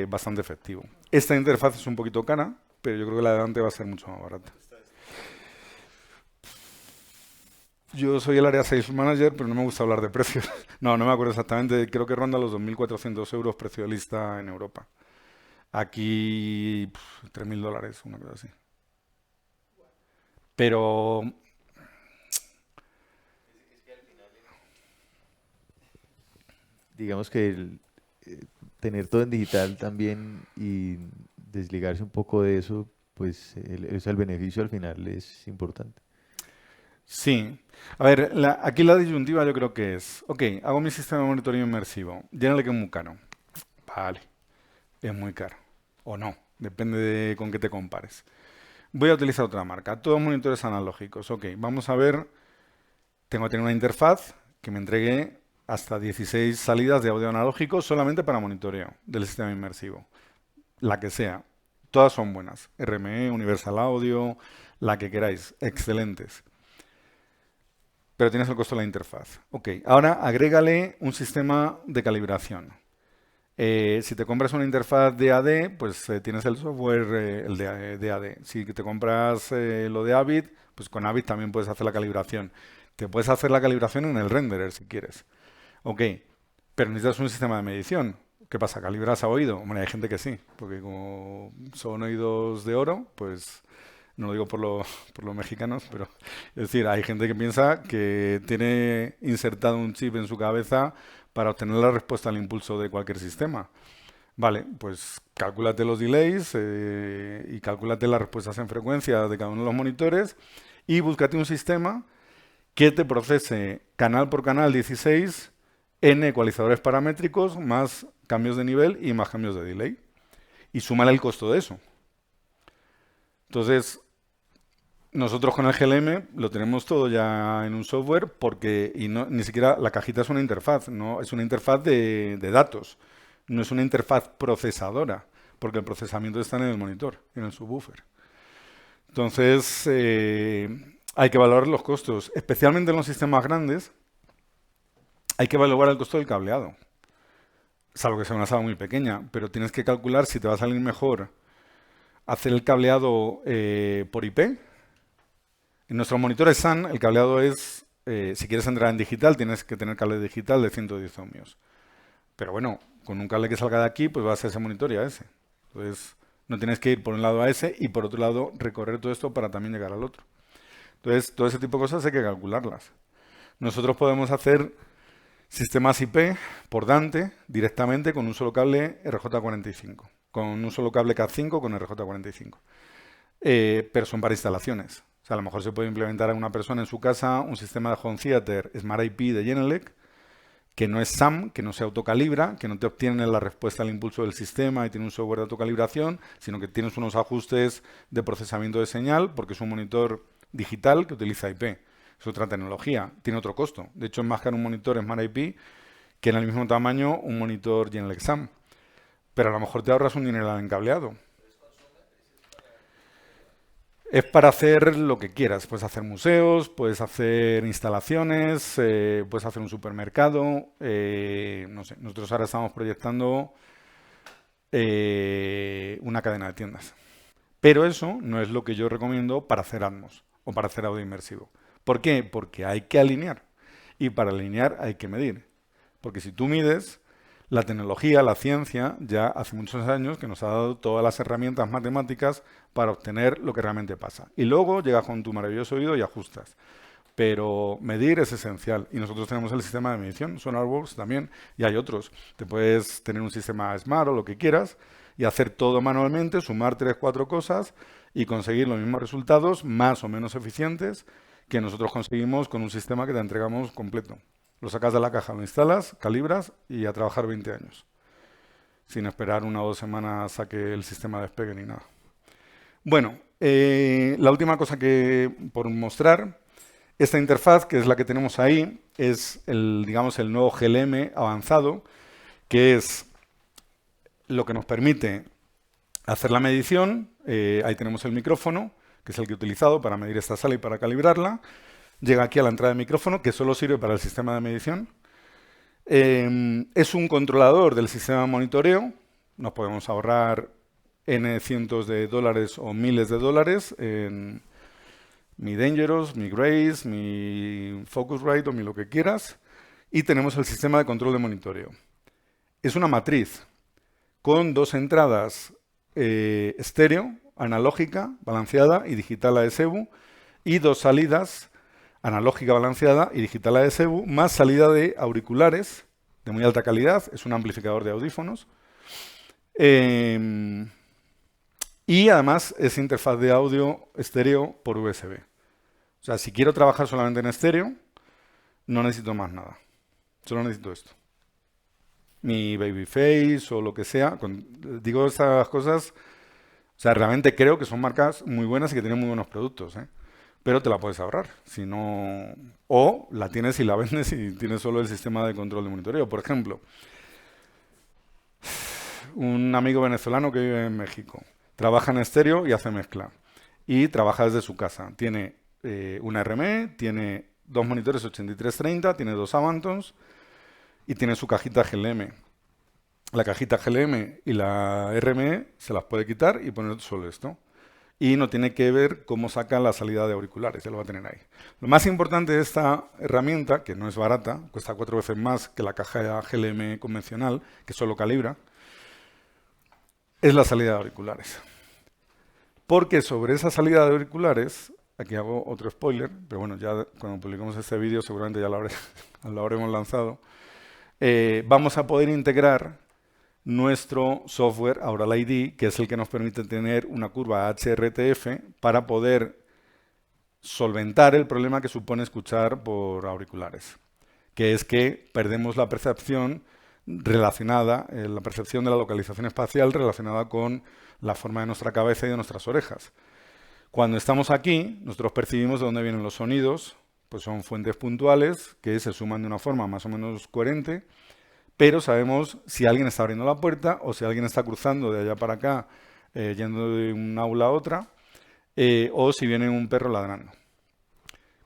bastante efectivo. Esta interfaz es un poquito cara, pero yo creo que la de Dante va a ser mucho más barata. Yo soy el área Sales Manager, pero no me gusta hablar de precios. No me acuerdo exactamente. Creo que ronda los 2.400 euros precio de lista en Europa. Aquí, 3.000 dólares, una cosa así. Pero... Digamos que tener todo en digital también y desligarse un poco de eso, pues el beneficio al final es importante. Sí. A ver, aquí la disyuntiva yo creo que es, ok, hago mi sistema de monitoreo inmersivo, llénale que es muy caro. Vale, es muy caro. O no, depende de con qué te compares. Voy a utilizar otra marca, todos monitores analógicos. Ok, vamos a ver, tengo que tener una interfaz que me entregue hasta 16 salidas de audio analógico solamente para monitoreo del sistema inmersivo. La que sea. Todas son buenas. RME, Universal Audio, la que queráis. Excelentes. Pero tienes el costo de la interfaz. Ok, ahora agrégale un sistema de calibración. Si te compras una interfaz DAD, pues tienes el software, el de DAD. Si te compras lo de Avid, pues con Avid también puedes hacer la calibración. Te puedes hacer la calibración en el renderer si quieres. Ok, pero necesitas un sistema de medición. ¿Qué pasa? ¿Calibras a oído? Hombre, hay gente que sí, porque como son oídos de oro, pues no lo digo por los mexicanos, pero es decir, hay gente que piensa que tiene insertado un chip en su cabeza para obtener la respuesta al impulso de cualquier sistema. Vale, pues cálculate los delays y cálculate las respuestas en frecuencia de cada uno de los monitores y búscate un sistema que te procese canal por canal 16 N ecualizadores paramétricos más cambios de nivel y más cambios de delay. Y súmale el costo de eso. Entonces, nosotros con el GLM lo tenemos todo ya en un software porque ni siquiera la cajita es una interfaz, no es una interfaz de datos, no es una interfaz procesadora, porque el procesamiento está en el monitor, en el subwoofer. Entonces, hay que valorar los costos, especialmente en los sistemas grandes. Hay que evaluar el costo del cableado, salvo que sea una sala muy pequeña, pero tienes que calcular si te va a salir mejor hacer el cableado por IP. En nuestros monitores SAN, el cableado es, si quieres entrar en digital, tienes que tener cable digital de 110 ohmios. Pero bueno, con un cable que salga de aquí, pues va a ser ese monitor y a ese. Entonces, no tienes que ir por un lado a ese y por otro lado recorrer todo esto para también llegar al otro. Entonces, todo ese tipo de cosas hay que calcularlas. Nosotros podemos hacer sistemas IP por Dante directamente con un solo cable RJ45, con un solo cable Cat5 con RJ45. Pero son para instalaciones. O sea, a lo mejor se puede implementar a una persona en su casa un sistema de home theater Smart IP de Genelec que no es SAM, que no se autocalibra, que no te obtiene la respuesta al impulso del sistema y tiene un software de autocalibración, sino que tienes unos ajustes de procesamiento de señal porque es un monitor digital que utiliza IP. Es otra tecnología, tiene otro costo. De hecho, es más caro un monitor Smart IP que en el mismo tamaño un monitor Genelec SAM. Pero a lo mejor te ahorras un dinero en cableado. Es para hacer lo que quieras. Puedes hacer museos, puedes hacer instalaciones, puedes hacer un supermercado. No sé, nosotros ahora estamos proyectando una cadena de tiendas. Pero eso no es lo que yo recomiendo para hacer Atmos o para hacer audio inmersivo. ¿Por qué? Porque hay que alinear. Y para alinear hay que medir. Porque si tú mides, la tecnología, la ciencia, ya hace muchos años que nos ha dado todas las herramientas matemáticas para obtener lo que realmente pasa. Y luego llegas con tu maravilloso oído y ajustas. Pero medir es esencial. Y nosotros tenemos el sistema de medición, SonarWorks también, y hay otros. Te puedes tener un sistema Smart o lo que quieras y hacer todo manualmente, sumar 3, 4 cosas y conseguir los mismos resultados, más o menos eficientes, que nosotros conseguimos con un sistema que te entregamos completo. Lo sacas de la caja, lo instalas, calibras y a trabajar 20 años. Sin esperar 1 o 2 semanas a que el sistema despegue ni nada. Bueno, la última cosa que por mostrar, esta interfaz, que es la que tenemos ahí, es digamos, el nuevo GLM avanzado, que es lo que nos permite hacer la medición. Ahí tenemos el micrófono, que es el que he utilizado para medir esta sala y para calibrarla. Llega aquí a la entrada de micrófono, que solo sirve para el sistema de medición. Es un controlador del sistema de monitoreo. Nos podemos ahorrar N cientos de dólares o miles de dólares en mi Dangerous, mi Grace, mi Focusrite o mi lo que quieras. Y tenemos el sistema de control de monitoreo. Es una matriz con 2 entradas estéreo, analógica, balanceada y digital ASEBU, y 2 salidas, analógica balanceada y digital ASEBU, más salida de auriculares de muy alta calidad, es un amplificador de audífonos. Y además es interfaz de audio estéreo por USB. O sea, si quiero trabajar solamente en estéreo, no necesito más nada. Solo necesito esto. Mi Babyface o lo que sea. Digo estas cosas, o sea, realmente creo que son marcas muy buenas y que tienen muy buenos productos, ¿eh? Pero te la puedes ahorrar. Si no, o la tienes y la vendes y tienes solo el sistema de control de monitoreo. Por ejemplo, un amigo venezolano que vive en México. Trabaja en estéreo y hace mezcla. Y trabaja desde su casa. Tiene una RME, tiene 2 monitores 8330, tiene 2 Avantons y tiene su cajita GLM. La cajita GLM y la RME se las puede quitar y poner solo esto. Y no tiene que ver cómo saca la salida de auriculares, ya lo va a tener ahí. Lo más importante de esta herramienta, que no es barata, cuesta 4 veces más que la caja GLM convencional, que solo calibra, es la salida de auriculares. Porque sobre esa salida de auriculares, aquí hago otro spoiler, pero bueno, ya cuando publiquemos este vídeo seguramente ya lo habremos lanzado, vamos a poder integrar nuestro software Aural ID, que es el que nos permite tener una curva HRTF para poder solventar el problema que supone escuchar por auriculares, que es que perdemos la percepción relacionada, la percepción de la localización espacial relacionada con la forma de nuestra cabeza y de nuestras orejas. Cuando estamos aquí, nosotros percibimos de dónde vienen los sonidos, pues son fuentes puntuales que se suman de una forma más o menos coherente, pero sabemos si alguien está abriendo la puerta o si alguien está cruzando de allá para acá, yendo de un aula a otra, o si viene un perro ladrando.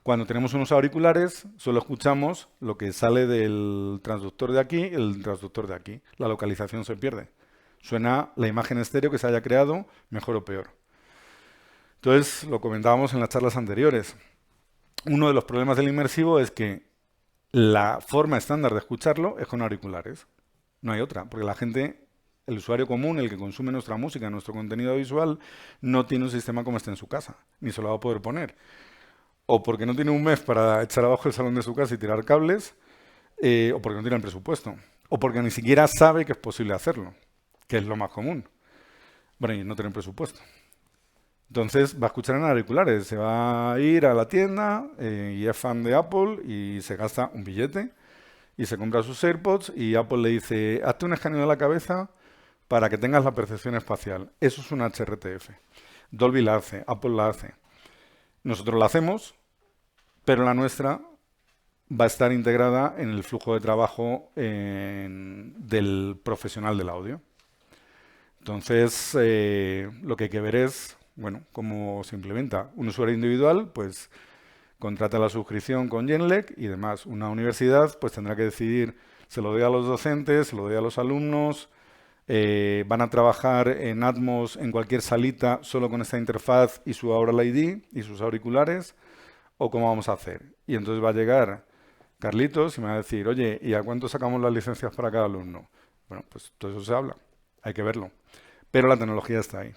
Cuando tenemos unos auriculares, solo escuchamos lo que sale del transductor de aquí y el transductor de aquí. La localización se pierde. Suena la imagen estéreo que se haya creado, mejor o peor. Entonces, lo comentábamos en las charlas anteriores. Uno de los problemas del inmersivo es que la forma estándar de escucharlo es con auriculares. No hay otra, porque la gente, el usuario común, el que consume nuestra música, nuestro contenido visual, no tiene un sistema como este en su casa, ni se lo va a poder poner. O porque no tiene un mes para echar abajo el salón de su casa y tirar cables, o porque no tiene el presupuesto, o porque ni siquiera sabe que es posible hacerlo, que es lo más común. Bueno, y no tener presupuesto. Entonces va a escuchar en auriculares, se va a ir a la tienda y es fan de Apple y se gasta un billete y se compra sus AirPods y Apple le dice, hazte un escaneo de la cabeza para que tengas la percepción espacial. Eso es un HRTF. Dolby la hace, Apple la hace. Nosotros la hacemos, pero la nuestra va a estar integrada en el flujo de trabajo del profesional del audio. Entonces, lo que hay que ver es Bueno, ¿cómo se implementa? Un usuario individual, pues contrata la suscripción con Genelec y demás. Una universidad, pues tendrá que decidir, se lo doy a los docentes, se lo doy a los alumnos, van a trabajar en Atmos en cualquier salita solo con esta interfaz y su Aural ID y sus auriculares, o cómo vamos a hacer. Y entonces va a llegar Carlitos y me va a decir, oye, ¿y a cuánto sacamos las licencias para cada alumno? Bueno, pues todo eso se habla, hay que verlo. Pero la tecnología está ahí.